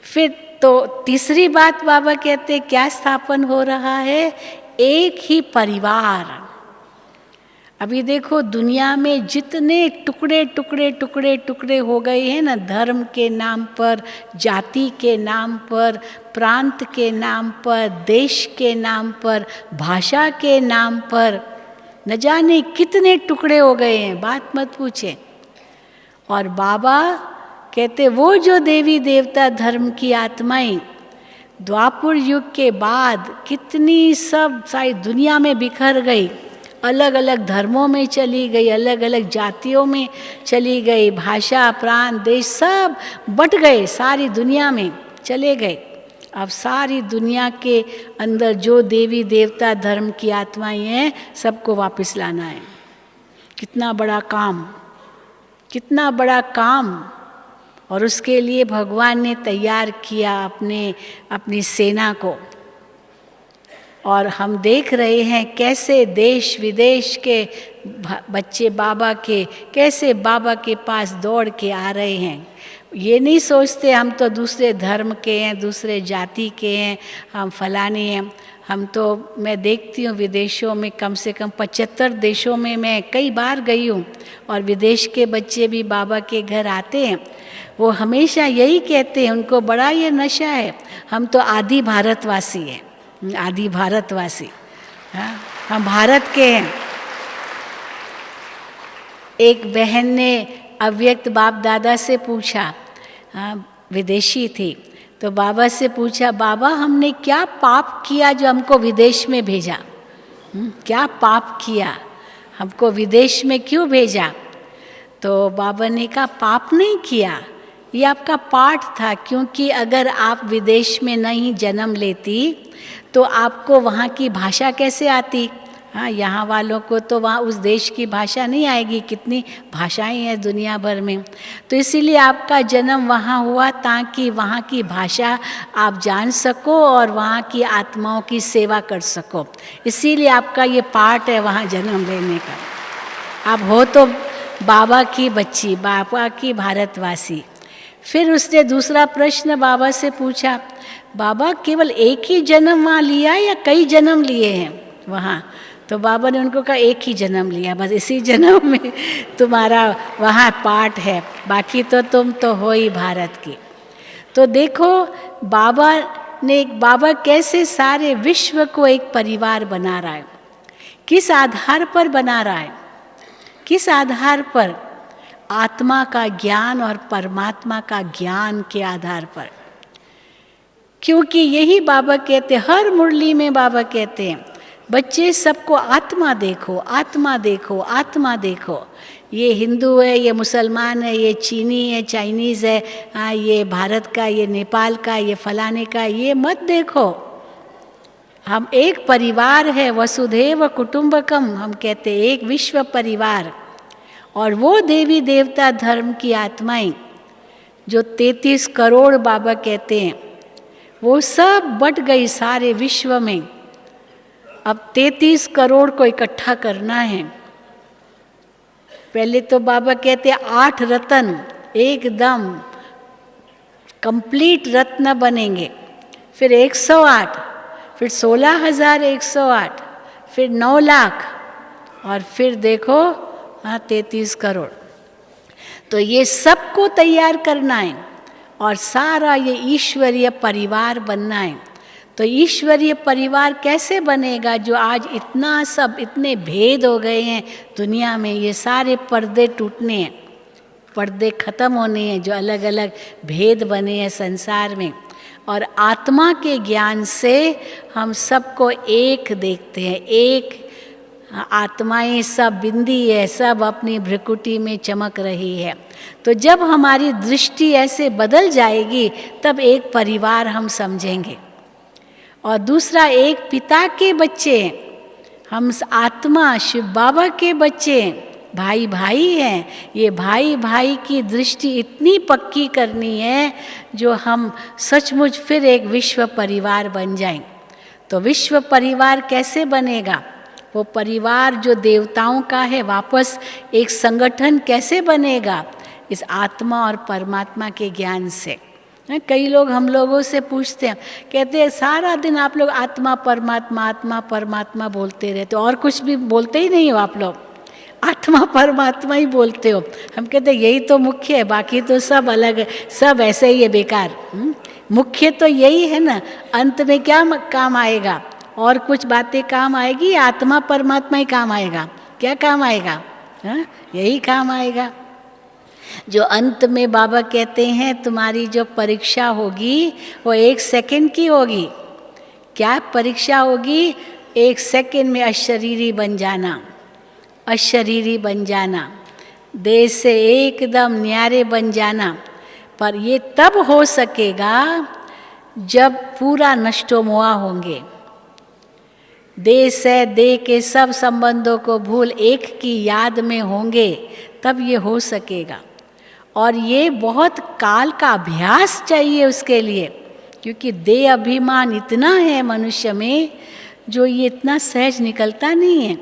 Speaker 1: फिर तो तीसरी बात बाबा कहते क्या स्थापन हो रहा है, एक ही परिवार। अभी देखो दुनिया में जितने टुकड़े टुकड़े टुकड़े टुकड़े हो गए हैं ना, धर्म के नाम पर, जाति के नाम पर, प्रांत के नाम पर, देश के नाम पर, भाषा के नाम पर, न जाने कितने टुकड़े हो गए हैं, बात मत पूछे। और बाबा कहते वो जो देवी देवता धर्म की आत्माएं द्वापर युग के बाद कितनी सब सारी दुनिया में बिखर गई, अलग अलग धर्मों में चली गई, अलग अलग जातियों में चली गई, भाषा प्रांत देश सब बट गए, सारी दुनिया में चले गए। अब सारी दुनिया के अंदर जो देवी देवता धर्म की आत्माएं हैं सबको वापस लाना है। कितना बड़ा काम, कितना बड़ा काम। और उसके लिए भगवान ने तैयार किया अपनी सेना को। और हम देख रहे हैं कैसे देश विदेश के बच्चे बाबा के कैसे बाबा के पास दौड़ के आ रहे हैं। ये नहीं सोचते हम तो दूसरे धर्म के हैं, दूसरे जाति के हैं, हम फलाने हैं। हम तो मैं देखती हूँ विदेशों में कम से कम 75 देशों में मैं कई बार गई हूँ, और विदेश के बच्चे भी बाबा के घर आते हैं, वो हमेशा यही कहते हैं, उनको बड़ा ये नशा है, हम तो आदि भारतवासी हैं, आदि भारतवासी, हाँ हम भारत के हैं। एक बहन ने अव्यक्त बाप दादा से पूछा, हाँ विदेशी थी, तो बाबा से पूछा बाबा हमने क्या पाप किया जो हमको विदेश में भेजा, क्या पाप किया, हमको विदेश में क्यों भेजा। तो बाबा ने कहा पाप नहीं किया, ये आपका पाठ था, क्योंकि अगर आप विदेश में नहीं जन्म लेती तो आपको वहाँ की भाषा कैसे आती। हाँ यहाँ वालों को तो वहाँ उस देश की भाषा नहीं आएगी, कितनी भाषाएं हैं दुनिया भर में। तो इसीलिए आपका जन्म वहाँ हुआ ताकि वहाँ की भाषा आप जान सको और वहाँ की आत्माओं की सेवा कर सको। इसीलिए आपका ये पार्ट है वहाँ जन्म लेने का। आप हो तो बाबा की बच्ची, बाबा की भारतवासी। फिर उसने दूसरा प्रश्न बाबा से पूछा, बाबा केवल एक ही जन्म वहाँ लिया या कई जन्म लिए हैं वहाँ। तो बाबा ने उनको कहा एक ही जन्म लिया, बस इसी जन्म में तुम्हारा वहाँ पार्ट है, बाकी तो तुम तो हो ही भारत की। तो देखो बाबा कैसे सारे विश्व को एक परिवार बना रहा है। किस आधार पर बना रहा है, किस आधार पर, आत्मा का ज्ञान और परमात्मा का ज्ञान के आधार पर। क्योंकि यही बाबा कहते, हर मुरली में बाबा कहते हैं बच्चे सबको आत्मा देखो, आत्मा देखो, आत्मा देखो। ये हिंदू है, ये मुसलमान है, ये चीनी है, चाइनीज़ है, हाँ ये भारत का, ये नेपाल का, ये फलाने का, ये मत देखो। हम एक परिवार है, वसुधैव कुटुंबकम, हम कहते एक विश्व परिवार। और वो देवी देवता धर्म की आत्माएं जो 33 करोड़ बाबा कहते हैं, वो सब बट गई सारे विश्व में। अब 33 करोड़ को इकट्ठा करना है। पहले तो बाबा कहते 8 रत्न एकदम कंप्लीट रत्न बनेंगे, फिर 108, फिर 16,108, फिर 9 लाख, और फिर देखो 33 करोड़। तो ये सबको तैयार करना है और सारा ये ईश्वरीय परिवार बनना है। तो ईश्वरीय परिवार कैसे बनेगा? जो आज इतना सब इतने भेद हो गए हैं दुनिया में, ये सारे पर्दे टूटने हैं, पर्दे खत्म होने हैं, जो अलग अलग भेद बने हैं संसार में। और आत्मा के ज्ञान से हम सबको एक देखते हैं, एक आत्माएं सब बिंदी है, सब अपनी भ्रिकुटी में चमक रही है। तो जब हमारी दृष्टि ऐसे बदल जाएगी तब एक परिवार हम समझेंगे। और दूसरा, एक पिता के बच्चे हैं हम, आत्मा शिव बाबा के बच्चे हैं, भाई भाई हैं। ये भाई भाई की दृष्टि इतनी पक्की करनी है जो हम सचमुच फिर एक विश्व परिवार बन जाएं। तो विश्व परिवार कैसे बनेगा? वो परिवार जो देवताओं का है वापस एक संगठन कैसे बनेगा? इस आत्मा और परमात्मा के ज्ञान से। कई लोग हम लोगों से पूछते हैं, कहते हैं सारा दिन आप लोग आत्मा परमात्मा बोलते रहते हो, और कुछ भी बोलते ही नहीं हो आप लोग, आत्मा परमात्मा ही बोलते हो। हम कहते हैं यही तो मुख्य है, बाकी तो सब अलग है, सब ऐसे ही है बेकार। मुख्य तो यही है ना, अंत में क्या काम आएगा? और कुछ बातें काम आएगी? आत्मा परमात्मा ही काम आएगा? क्या काम आएगा? यही काम आएगा। जो अंत में बाबा कहते हैं तुम्हारी जो परीक्षा होगी वो 1 सेकंड की होगी। क्या परीक्षा होगी? 1 सेकंड में अशरीरी बन जाना, अशरीरी बन जाना, देह से एकदम न्यारे बन जाना। पर ये तब हो सकेगा जब पूरा नष्टोमोआ होंगे, देह से देह के सब संबंधों को भूल एक की याद में होंगे, तब ये हो सकेगा। और ये बहुत काल का अभ्यास चाहिए उसके लिए, क्योंकि देह अभिमान इतना है मनुष्य में जो ये इतना सहज निकलता नहीं है।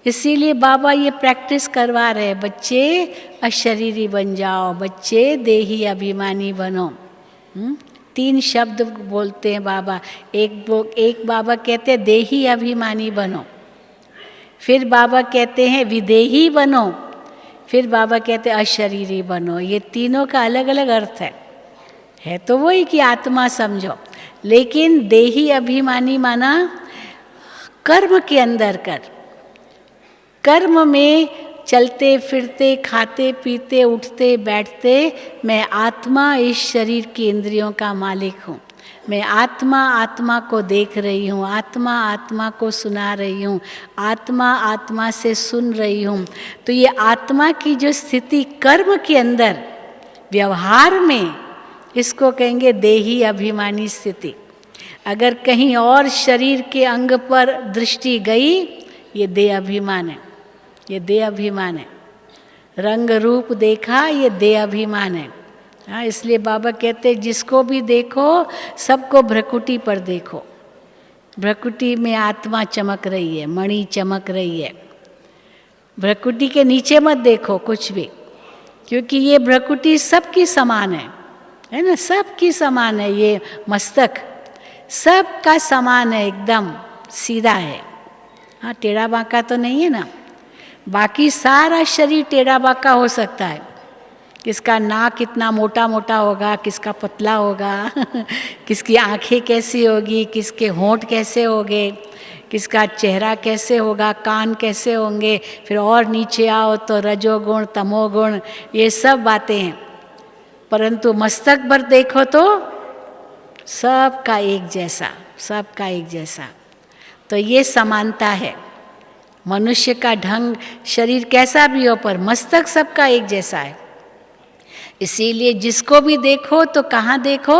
Speaker 1: इसीलिए बाबा ये प्रैक्टिस करवा रहे, बच्चे अशरीरी बन जाओ, बच्चे देही अभिमानी बनो। 3 शब्द बोलते हैं बाबा। एक बाबा कहते हैं देही अभिमानी बनो, फिर बाबा कहते हैं विदेही बनो, फिर बाबा कहते हैं अशरीरी बनो। ये तीनों का अलग अलग अर्थ है तो वही कि आत्मा समझो, लेकिन देही अभिमानी माना कर्म के अंदर कर, कर्म में चलते फिरते खाते पीते उठते बैठते मैं आत्मा इस शरीर की इंद्रियों का मालिक हूँ, मैं आत्मा आत्मा को देख रही हूँ, आत्मा आत्मा को सुना रही हूँ, आत्मा आत्मा से सुन रही हूँ। तो ये आत्मा की जो स्थिति कर्म के अंदर व्यवहार में, इसको कहेंगे देही अभिमानी स्थिति। अगर कहीं और शरीर के अंग पर दृष्टि गई, ये देह अभिमान है, ये देह अभिमान है। रंग रूप देखा, ये देह अभिमान है। हाँ, इसलिए बाबा कहते हैं जिसको भी देखो सबको भ्रकुटी पर देखो। भ्रकुटी में आत्मा चमक रही है, मणि चमक रही है। भ्रकुटी के नीचे मत देखो कुछ भी, क्योंकि ये भ्रकुटी सबकी समान है ना, सबकी समान है। ये मस्तक सबका समान है, एकदम सीधा है। हाँ, टेढ़ा बांका तो नहीं है ना। बाकी सारा शरीर टेढ़ा बांका हो सकता है, किसका नाक कितना मोटा मोटा होगा, किसका पतला होगा किसकी आंखें कैसी होगी, किसके होंठ कैसे होंगे, किसका चेहरा कैसे होगा, कान कैसे होंगे। फिर और नीचे आओ तो रजोगुण तमोगुण, ये सब बातें हैं। परंतु मस्तक पर देखो तो सबका एक जैसा, सबका एक जैसा। तो ये समानता है। मनुष्य का ढंग शरीर कैसा भी हो, पर मस्तक सबका एक जैसा है। इसीलिए जिसको भी देखो तो कहाँ देखो,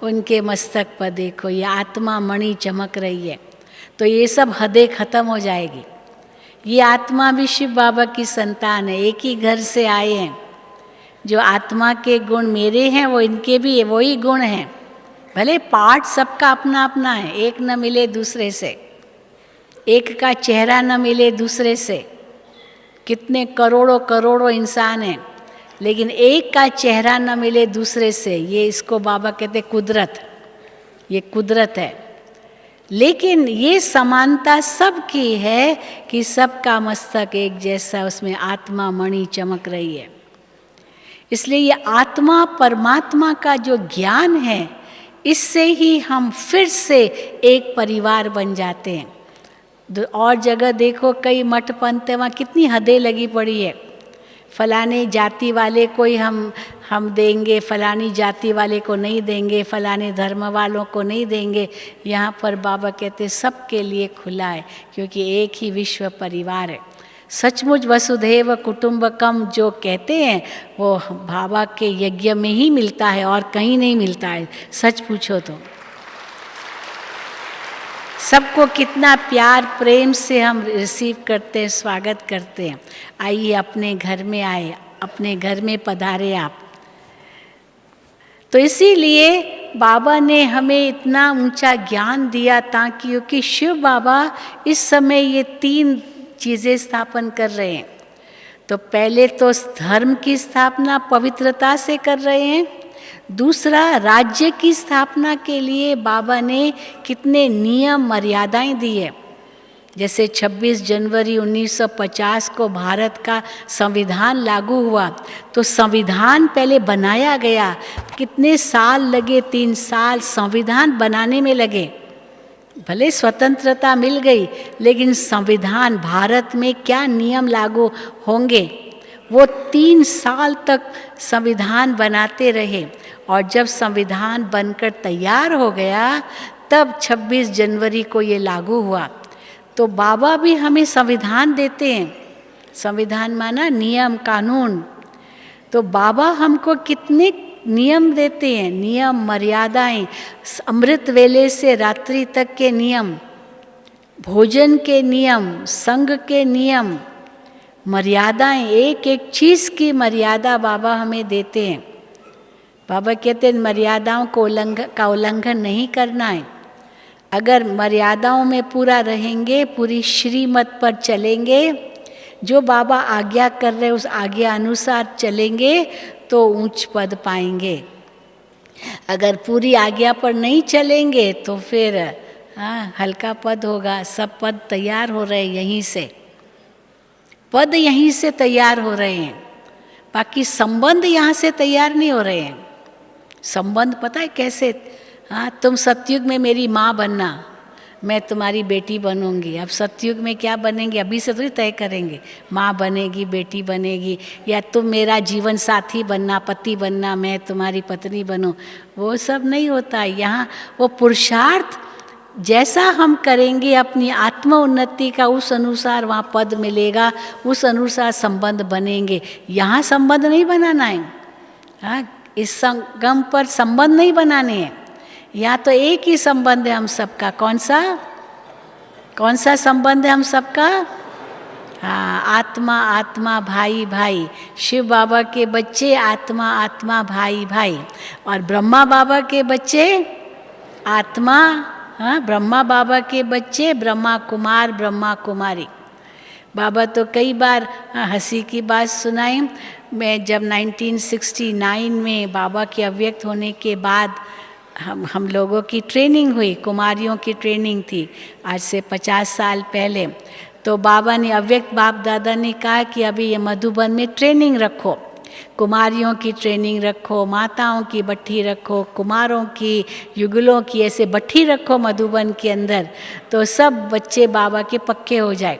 Speaker 1: उनके मस्तक पर देखो। ये आत्मा मणि चमक रही है, तो ये सब हदें खत्म हो जाएगी। ये आत्मा भी शिव बाबा की संतान है, एक ही घर से आए हैं। जो आत्मा के गुण मेरे हैं वो इनके भी वही गुण हैं। भले पार्ट सबका अपना अपना है, एक न मिले दूसरे से, एक का चेहरा न मिले दूसरे से। कितने करोड़ों करोड़ों इंसान हैं, लेकिन एक का चेहरा न मिले दूसरे से। ये इसको बाबा कहते कुदरत। ये कुदरत है। लेकिन ये समानता सबकी है कि सबका मस्तक एक जैसा, उसमें आत्मा मणि चमक रही है। इसलिए ये आत्मा परमात्मा का जो ज्ञान है, इससे ही हम फिर से एक परिवार बन जाते हैं। और जगह देखो, कई मठ पंथ वहाँ कितनी हदें लगी पड़ी है। फलाने जाति वाले को ही हम देंगे, फलानी जाति वाले को नहीं देंगे, फलाने धर्म वालों को नहीं देंगे। यहाँ पर बाबा कहते सबके लिए खुला है, क्योंकि एक ही विश्व परिवार है। सचमुच वसुधैव कुटुंबकम जो कहते हैं वो बाबा के यज्ञ में ही मिलता है और कहीं नहीं मिलता है। सच पूछो तो सबको कितना प्यार प्रेम से हम रिसीव करते हैं, स्वागत करते हैं। आइए अपने घर में आए, अपने घर में पधारे आप। तो इसीलिए बाबा ने हमें इतना ऊंचा ज्ञान दिया, ताकि क्योंकि शिव बाबा इस समय ये 3 चीज़ें स्थापन कर रहे हैं। तो पहले तो धर्म की स्थापना पवित्रता से कर रहे हैं। दूसरा, राज्य की स्थापना के लिए बाबा ने कितने नियम मर्यादाएं दी है। जैसे 26 जनवरी 1950 को भारत का संविधान लागू हुआ, तो संविधान पहले बनाया गया। कितने साल लगे? 3 साल संविधान बनाने में लगे। भले स्वतंत्रता मिल गई, लेकिन संविधान भारत में क्या नियम लागू होंगे, वो 3 साल तक संविधान बनाते रहे। और जब संविधान बनकर तैयार हो गया, तब 26 जनवरी को ये लागू हुआ। तो बाबा भी हमें संविधान देते हैं। संविधान माना नियम कानून। तो बाबा हमको कितने नियम देते हैं, नियम मर्यादाएं, अमृत वेले से रात्रि तक के नियम, भोजन के नियम, संग के नियम, मर्यादाएं, एक एक चीज़ की मर्यादा बाबा हमें देते हैं। बाबा कहते हैं मर्यादाओं को उल्लंघन नहीं करना है। अगर मर्यादाओं में पूरा रहेंगे, पूरी श्रीमत पर चलेंगे, जो बाबा आज्ञा कर रहे हैं उस आज्ञा अनुसार चलेंगे, तो ऊंच पद पाएंगे। अगर पूरी आज्ञा पर नहीं चलेंगे तो फिर हल्का पद होगा। सब पद तैयार हो रहे हैं यहीं से, पद यहीं से तैयार हो रहे हैं, बाकी संबंध यहाँ से तैयार नहीं हो रहे हैं। संबंध पता है कैसे? तुम सतयुग में मेरी माँ बनना, मैं तुम्हारी बेटी बनूंगी। अब सतयुग में क्या बनेंगे अभी से थोड़ी तय करेंगे, माँ बनेगी, बेटी बनेगी, या तुम मेरा जीवन साथी बनना, पति बनना, मैं तुम्हारी पत्नी बनूं। वो सब नहीं होता यहाँ। वो पुरुषार्थ जैसा हम करेंगे अपनी आत्म उन्नति का, उस अनुसार वहाँ पद मिलेगा, उस अनुसार संबंध बनेंगे। यहाँ संबंध नहीं बनाना है। इस संगम पर संबंध नहीं बनाने हैं। यहाँ तो एक ही संबंध है हम सबका। कौन सा संबंध है हम सबका? आत्मा आत्मा, भाई भाई। शिव बाबा के बच्चे आत्मा आत्मा, भाई भाई। और ब्रह्मा बाबा के बच्चे आत्मा, ब्रह्मा बाबा के बच्चे ब्रह्मा कुमार, ब्रह्मा कुमारी। बाबा तो कई बार हंसी की बात सुनाई। मैं जब 1969 में बाबा के अव्यक्त होने के बाद हम लोगों की ट्रेनिंग हुई, कुमारियों की ट्रेनिंग थी, आज से 50 साल पहले। तो बाबा ने, अव्यक्त बाप दादा ने कहा कि अभी ये मधुबन में ट्रेनिंग रखो, कुमारियों की ट्रेनिंग रखो, माताओं की बट्ठी रखो, कुमारों की, युगलों की, ऐसे बट्ठी रखो मधुबन के अंदर, तो सब बच्चे बाबा के पक्के हो जाए।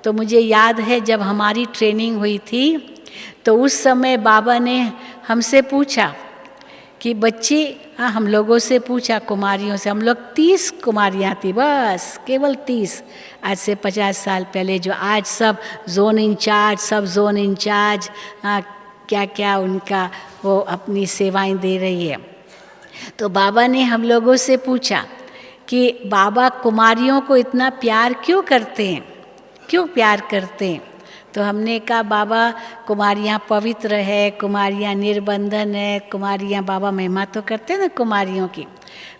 Speaker 1: तो मुझे याद है जब हमारी ट्रेनिंग हुई थी, तो उस समय बाबा ने हमसे पूछा कि बच्ची, हम लोगों से पूछा, कुमारियों से, हम लोग 30 कुमारियाँ थी बस, केवल 30, आज से 50 साल पहले। जो आज सब जोन इंचार्ज, सब जोन इंचार्ज क्या क्या उनका वो अपनी सेवाएं दे रही है। तो बाबा ने हम लोगों से पूछा कि बाबा कुमारियों को इतना प्यार क्यों करते हैं, क्यों प्यार करते हैं? तो हमने कहा बाबा कुमारियाँ पवित्र है, कुमारियाँ निर्बंधन है, कुमारियाँ, बाबा महिमा तो करते हैं ना कुमारियों की।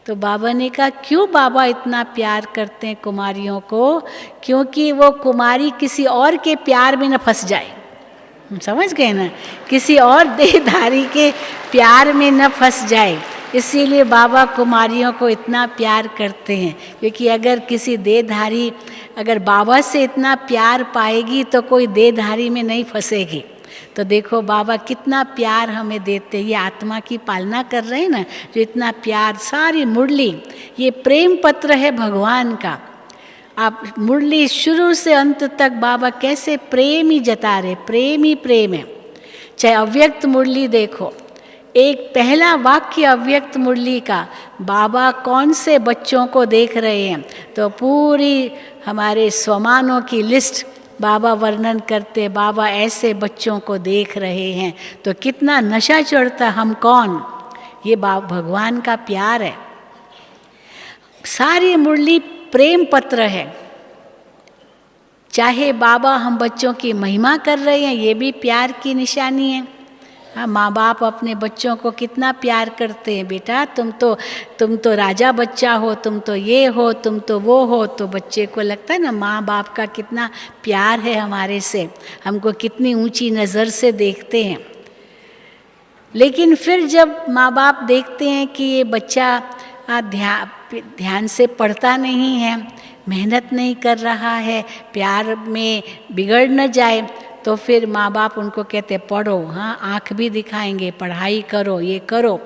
Speaker 1: तो बाबा ने कहा क्यों बाबा इतना प्यार करते हैं कुमारियों को? क्योंकि वो कुमारी किसी और के प्यार में न फंस जाए। समझ गए ना? किसी और देहधारी के प्यार में न फंस जाए। इसीलिए बाबा कुमारियों को इतना प्यार करते हैं, क्योंकि अगर किसी देहधारी अगर बाबा से इतना प्यार पाएगी तो कोई देहधारी में नहीं फंसेगी। तो देखो बाबा कितना प्यार हमें देते हैं, ये आत्मा की पालना कर रहे हैं ना, जो इतना प्यार, सारी मुरली ये प्रेम पत्र है भगवान का। आप मुरली शुरू से अंत तक बाबा कैसे प्रेम ही जता रहे, प्रेम ही प्रेम है। चाहे अव्यक्त मुरली देखो, एक पहला वाक्य अव्यक्त मुरली का, बाबा कौन से बच्चों को देख रहे हैं, तो पूरी हमारे स्वमानों की लिस्ट बाबा वर्णन करते, बाबा ऐसे बच्चों को देख रहे हैं। तो कितना नशा चढ़ता, हम कौन, ये भगवान का प्यार है। सारी मुरली प्रेम पत्र है। चाहे बाबा हम बच्चों की महिमा कर रहे हैं, ये भी प्यार की निशानी है। हाँ, माँ बाप अपने बच्चों को कितना प्यार करते हैं, बेटा तुम तो राजा बच्चा हो, तुम तो ये हो, तुम तो वो हो। तो बच्चे को लगता है ना माँ बाप का कितना प्यार है हमारे से, हमको कितनी ऊंची नज़र से देखते हैं। लेकिन फिर जब माँ बाप देखते हैं कि ये बच्चा ध्यान से पढ़ता नहीं है, मेहनत नहीं कर रहा है, प्यार में बिगड़ न जाए, तो फिर माँ बाप उनको कहते पढ़ो, हाँ आँख भी दिखाएंगे, पढ़ाई करो, ये करो।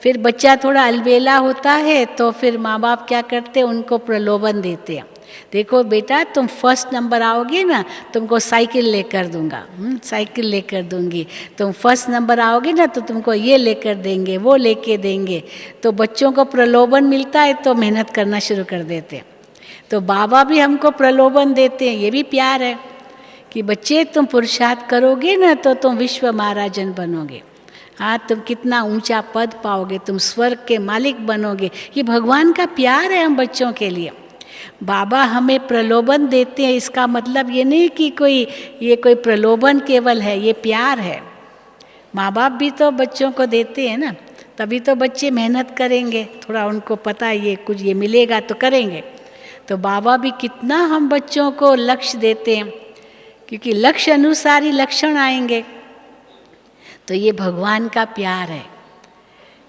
Speaker 1: फिर बच्चा थोड़ा अलबेला होता है तो फिर माँ बाप क्या करते, उनको प्रलोभन देते हैं। देखो बेटा तुम फर्स्ट नंबर आओगे ना, तुमको साइकिल लेकर दूंगा, साइकिल लेकर दूंगी, तुम फर्स्ट नंबर आओगे ना तो तुमको ये लेकर देंगे, वो लेके देंगे। तो बच्चों को प्रलोभन मिलता है तो मेहनत करना शुरू कर देते हैं। तो बाबा भी हमको प्रलोभन देते हैं, ये भी प्यार है कि बच्चे तुम पुरुषार्थ करोगे ना तो तुम विश्व महाराजन बनोगे, हाँ तुम कितना ऊंचा पद पाओगे, तुम स्वर्ग के मालिक बनोगे। ये भगवान का प्यार है हम बच्चों के लिए। बाबा हमें प्रलोभन देते हैं, इसका मतलब ये नहीं कि ये कोई प्रलोभन केवल है, ये प्यार है। माँ बाप भी तो बच्चों को देते हैं ना, तभी तो बच्चे मेहनत करेंगे, थोड़ा उनको पता है ये कुछ ये मिलेगा तो करेंगे। तो बाबा भी कितना हम बच्चों को लक्ष्य देते हैं, क्योंकि लक्ष्य अनुसार ही लक्षण आएंगे। तो ये भगवान का प्यार है।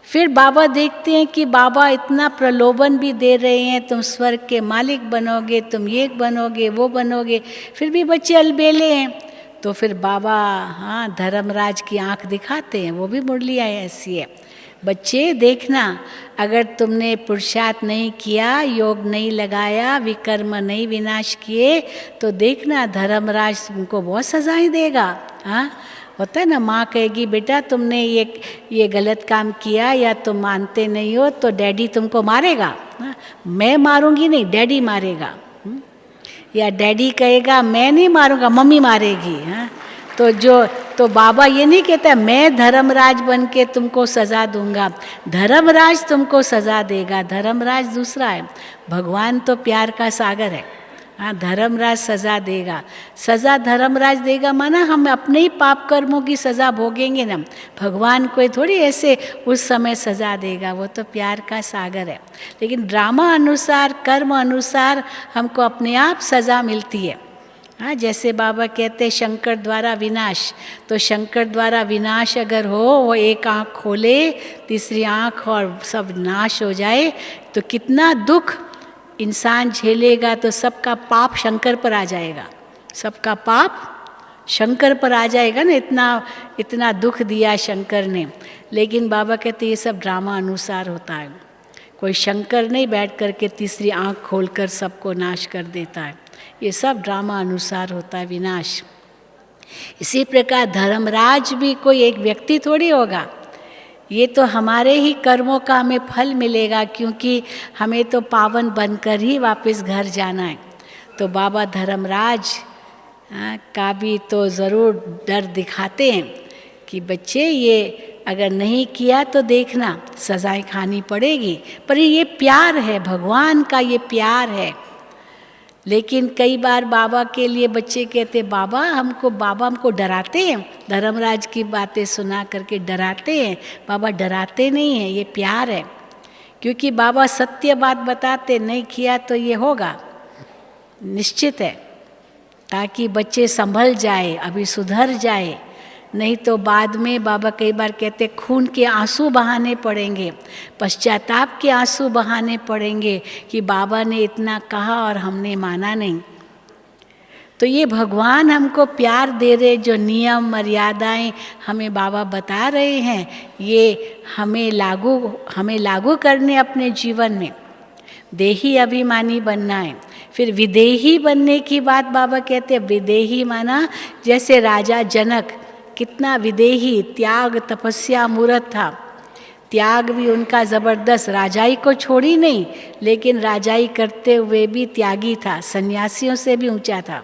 Speaker 1: फिर बाबा देखते हैं कि बाबा इतना प्रलोभन भी दे रहे हैं, तुम स्वर्ग के मालिक बनोगे, तुम ये बनोगे, वो बनोगे, फिर भी बच्चे अलबेले हैं। तो फिर बाबा हाँ धर्मराज की आंख दिखाते हैं, वो भी मुरलियाँ ऐसी है। बच्चे देखना, अगर तुमने पुरुषार्थ नहीं किया, योग नहीं लगाया, विकर्म नहीं विनाश किए, तो देखना धर्मराज तुमको बहुत सजाएं देगा। हाँ होता है ना, माँ कहेगी बेटा तुमने ये गलत काम किया या तुम मानते नहीं हो तो डैडी तुमको मारेगा। हाँ? मैं मारूंगी नहीं, डैडी मारेगा। या डैडी कहेगा मैं नहीं मारूंगा, मम्मी मारेगी। हाँ? तो बाबा ये नहीं कहता मैं धर्मराज बन के तुमको सज़ा दूंगा, धर्मराज तुमको सज़ा देगा। धर्मराज दूसरा है, भगवान तो प्यार का सागर है। हाँ धर्मराज सज़ा देगा, सज़ा धर्मराज देगा माना हम अपने ही पाप कर्मों की सज़ा भोगेंगे ना, भगवान कोई थोड़ी ऐसे उस समय सज़ा देगा, वो तो प्यार का सागर है। लेकिन ड्रामा अनुसार, कर्म अनुसार हमको अपने आप सज़ा मिलती है। हाँ जैसे बाबा कहते शंकर द्वारा विनाश, तो शंकर द्वारा विनाश अगर हो, वो एक आँख खोले, तीसरी आँख और सब नाश हो जाए, तो कितना दुख इंसान झेलेगा। तो सबका पाप शंकर पर आ जाएगा, सबका पाप शंकर पर आ जाएगा ना, इतना दुख दिया शंकर ने। लेकिन बाबा कहते ये सब ड्रामा अनुसार होता है, कोई शंकर नहीं बैठ करके तीसरी आँख खोलकर सबको नाश कर देता है, ये सब ड्रामा अनुसार होता है विनाश। इसी प्रकार धर्मराज भी कोई एक व्यक्ति थोड़ी होगा, ये तो हमारे ही कर्मों का हमें फल मिलेगा, क्योंकि हमें तो पावन बनकर ही वापस घर जाना है। तो बाबा धर्मराज का भी तो ज़रूर डर दिखाते हैं कि बच्चे ये अगर नहीं किया तो देखना सज़ाएं खानी पड़ेगी। पर ये प्यार है, भगवान का ये प्यार है। लेकिन कई बार बाबा के लिए बच्चे कहते बाबा हमको डराते हैं, धर्मराज की बातें सुना करके डराते हैं। बाबा डराते नहीं हैं, ये प्यार है। क्योंकि बाबा सत्य बात बताते, नहीं किया तो ये होगा, निश्चित है, ताकि बच्चे संभल जाए, अभी सुधर जाए। नहीं तो बाद में बाबा कई बार कहते खून के आंसू बहाने पड़ेंगे, पश्चाताप के आंसू बहाने पड़ेंगे कि बाबा ने इतना कहा और हमने माना नहीं। तो ये भगवान हमको प्यार दे रहे, जो नियम मर्यादाएं हमें बाबा बता रहे हैं, ये हमें लागू करने अपने जीवन में। देही अभिमानी बनना है। फिर विदेही बनने की बात बाबा कहते हैं। विदेही माना जैसे राजा जनक कितना विदेही, त्याग तपस्या मूर्त था। त्याग भी उनका ज़बरदस्त, राजाई को छोड़ी नहीं, लेकिन राजाई करते हुए भी त्यागी था, सन्यासियों से भी ऊंचा था।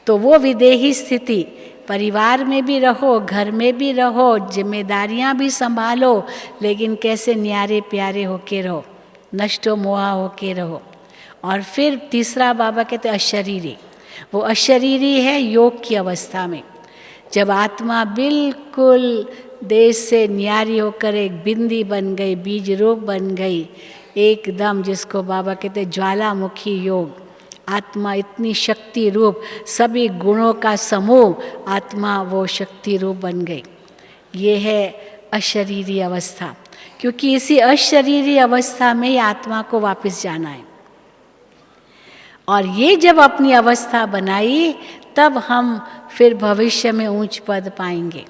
Speaker 1: तो वो विदेही स्थिति, परिवार में भी रहो, घर में भी रहो, जिम्मेदारियां भी संभालो, लेकिन कैसे न्यारे प्यारे होके रहो, नष्टो मोहा होके रहो। और फिर तीसरा बाबा कहते अशरीरी। वो अशरीरी है योग की अवस्था में, जब आत्मा बिल्कुल देश से न्यारी होकर एक बिंदी बन गई, बीज रूप बन गई एकदम, जिसको बाबा कहते ज्वालामुखी योग। आत्मा इतनी शक्ति रूप, सभी गुणों का समूह, आत्मा वो शक्ति रूप बन गई। ये है अशरीरी अवस्था, क्योंकि इसी अशरीरी अवस्था में ही आत्मा को वापस जाना है। और ये जब अपनी अवस्था बनाई, तब हम फिर भविष्य में ऊंच पद पाएंगे।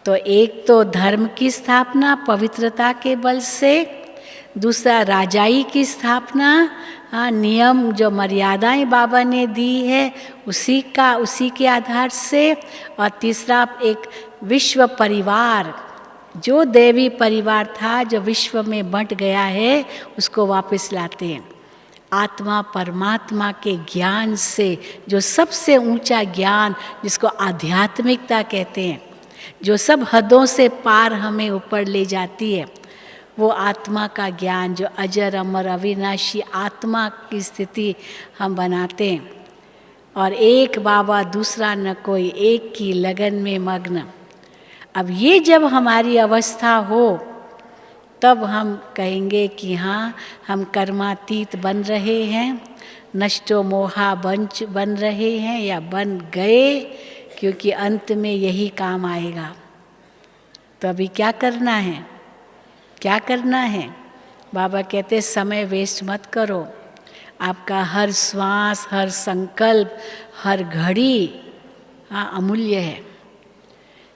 Speaker 1: तो एक तो धर्म की स्थापना पवित्रता के बल से, दूसरा राजाई की स्थापना, नियम जो मर्यादाएं बाबा ने दी है उसी के आधार से, और तीसरा एक विश्व परिवार, जो देवी परिवार था जो विश्व में बंट गया है, उसको वापस लाते हैं। आत्मा परमात्मा के ज्ञान से, जो सबसे ऊंचा ज्ञान, जिसको आध्यात्मिकता कहते हैं, जो सब हदों से पार हमें ऊपर ले जाती है, वो आत्मा का ज्ञान, जो अजर अमर अविनाशी आत्मा की स्थिति हम बनाते हैं। और एक बाबा दूसरा न कोई, एक की लगन में मग्न। अब ये जब हमारी अवस्था हो, तब हम कहेंगे कि हाँ, हम कर्मातीत बन रहे हैं, नष्टो मोहा बन रहे हैं या बन गए, क्योंकि अंत में यही काम आएगा। तो अभी क्या करना है? क्या करना है? बाबा कहते समय वेस्ट मत करो। आपका हर श्वास, हर संकल्प, हर घड़ी अमूल्य है।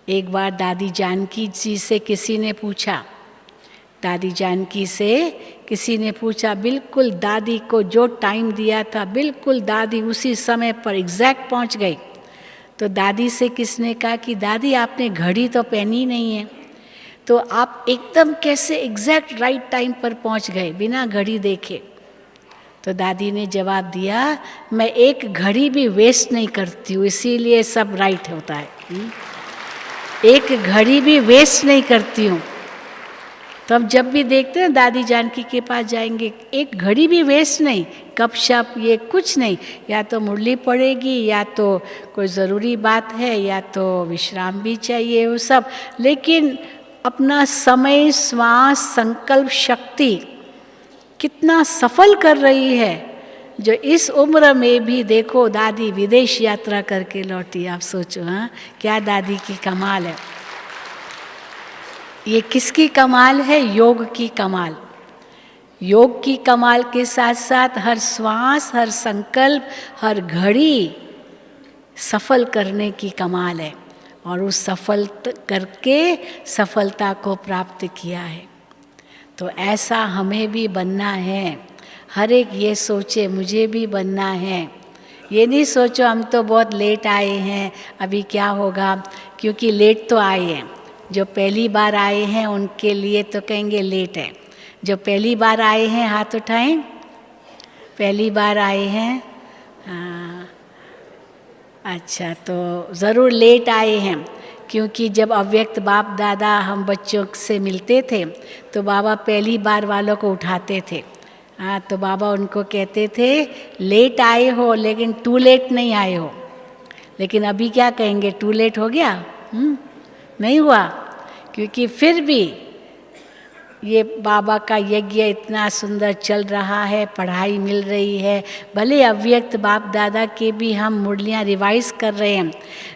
Speaker 1: एक बार दादी जानकी जी से किसी ने पूछा, बिल्कुल दादी को जो टाइम दिया था, बिल्कुल दादी उसी समय पर एग्जैक्ट पहुंच गई। तो दादी से किसने कहा कि दादी आपने घड़ी तो पहनी नहीं है, तो आप एकदम कैसे एग्जैक्ट राइट टाइम पर पहुंच गए बिना घड़ी देखे? तो दादी ने जवाब दिया, मैं एक घड़ी भी वेस्ट नहीं करती हूँ, इसीलिए सब राइट होता है। एक घड़ी भी वेस्ट नहीं करती हूँ। तो अब जब भी देखते हैं दादी जानकी के पास जाएंगे, एक घड़ी भी वेस्ट नहीं, गप शप ये कुछ नहीं, या तो मुरली पड़ेगी, या तो कोई ज़रूरी बात है, या तो विश्राम भी चाहिए, वो सब। लेकिन अपना समय, श्वास, संकल्प शक्ति कितना सफल कर रही है, जो इस उम्र में भी देखो दादी विदेश यात्रा करके लौटी। आप सोचो, हाँ, क्या दादी की कमाल है। ये किसकी कमाल है? योग की कमाल। योग की कमाल के साथ साथ हर श्वास, हर संकल्प, हर घड़ी सफल करने की कमाल है, और उस सफल करके सफलता को प्राप्त किया है। तो ऐसा हमें भी बनना है। हर एक ये सोचे मुझे भी बनना है। ये नहीं सोचो हम तो बहुत लेट आए हैं, अभी क्या होगा, क्योंकि लेट तो आए हैं। जो पहली बार आए हैं उनके लिए तो कहेंगे लेट है। जो पहली बार आए हैं हाथ उठाएं। पहली बार आए हैं, अच्छा, तो ज़रूर लेट आए हैं, क्योंकि जब अव्यक्त बाप दादा हम बच्चों से मिलते थे तो बाबा पहली बार वालों को उठाते थे। तो बाबा उनको कहते थे लेट आए हो, लेकिन टू लेट नहीं आए हो। लेकिन अभी क्या कहेंगे, टू लेट हो गया? नहीं हुआ, क्योंकि फिर भी ये बाबा का यज्ञ इतना सुंदर चल रहा है, पढ़ाई मिल रही है, भले अव्यक्त बाप दादा के भी हम मुरलियाँ रिवाइज कर रहे हैं,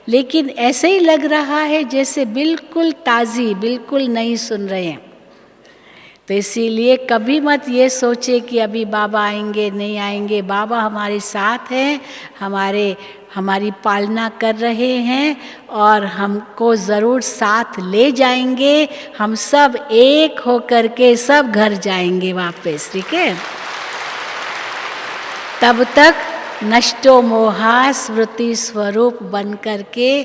Speaker 1: लेकिन ऐसे ही लग रहा है जैसे बिल्कुल ताज़ी, बिल्कुल नई सुन रहे हैं। तो इसीलिए कभी मत ये सोचे कि अभी बाबा आएंगे नहीं आएंगे। बाबा हमारे साथ हैं, हमारी पालना कर रहे हैं और हमको ज़रूर साथ ले जाएंगे। हम सब एक हो करके सब घर जाएंगे वापस, ठीक है। तब तक नष्टो मोहा स्मृति स्वरूप बन करके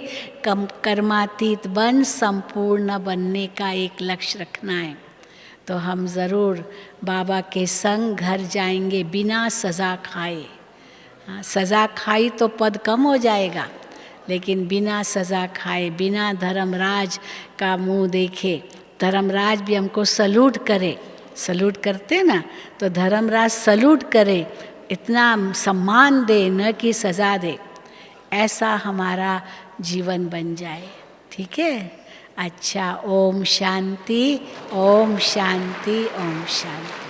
Speaker 1: कर्मातीत बन संपूर्ण बनने का एक लक्ष्य रखना है। तो हम ज़रूर बाबा के संग घर जाएंगे बिना सज़ा खाए। सज़ा खाई तो पद कम हो जाएगा, लेकिन बिना सज़ा खाए, बिना धर्मराज का मुंह देखे, धर्मराज भी हमको सलूट करे, सलूट करते ना, तो धर्मराज सलूट करे, इतना सम्मान दे, न कि सज़ा दे, ऐसा हमारा जीवन बन जाए, ठीक है। अच्छा, ओम शांति, ओम शांति, ओम शांति।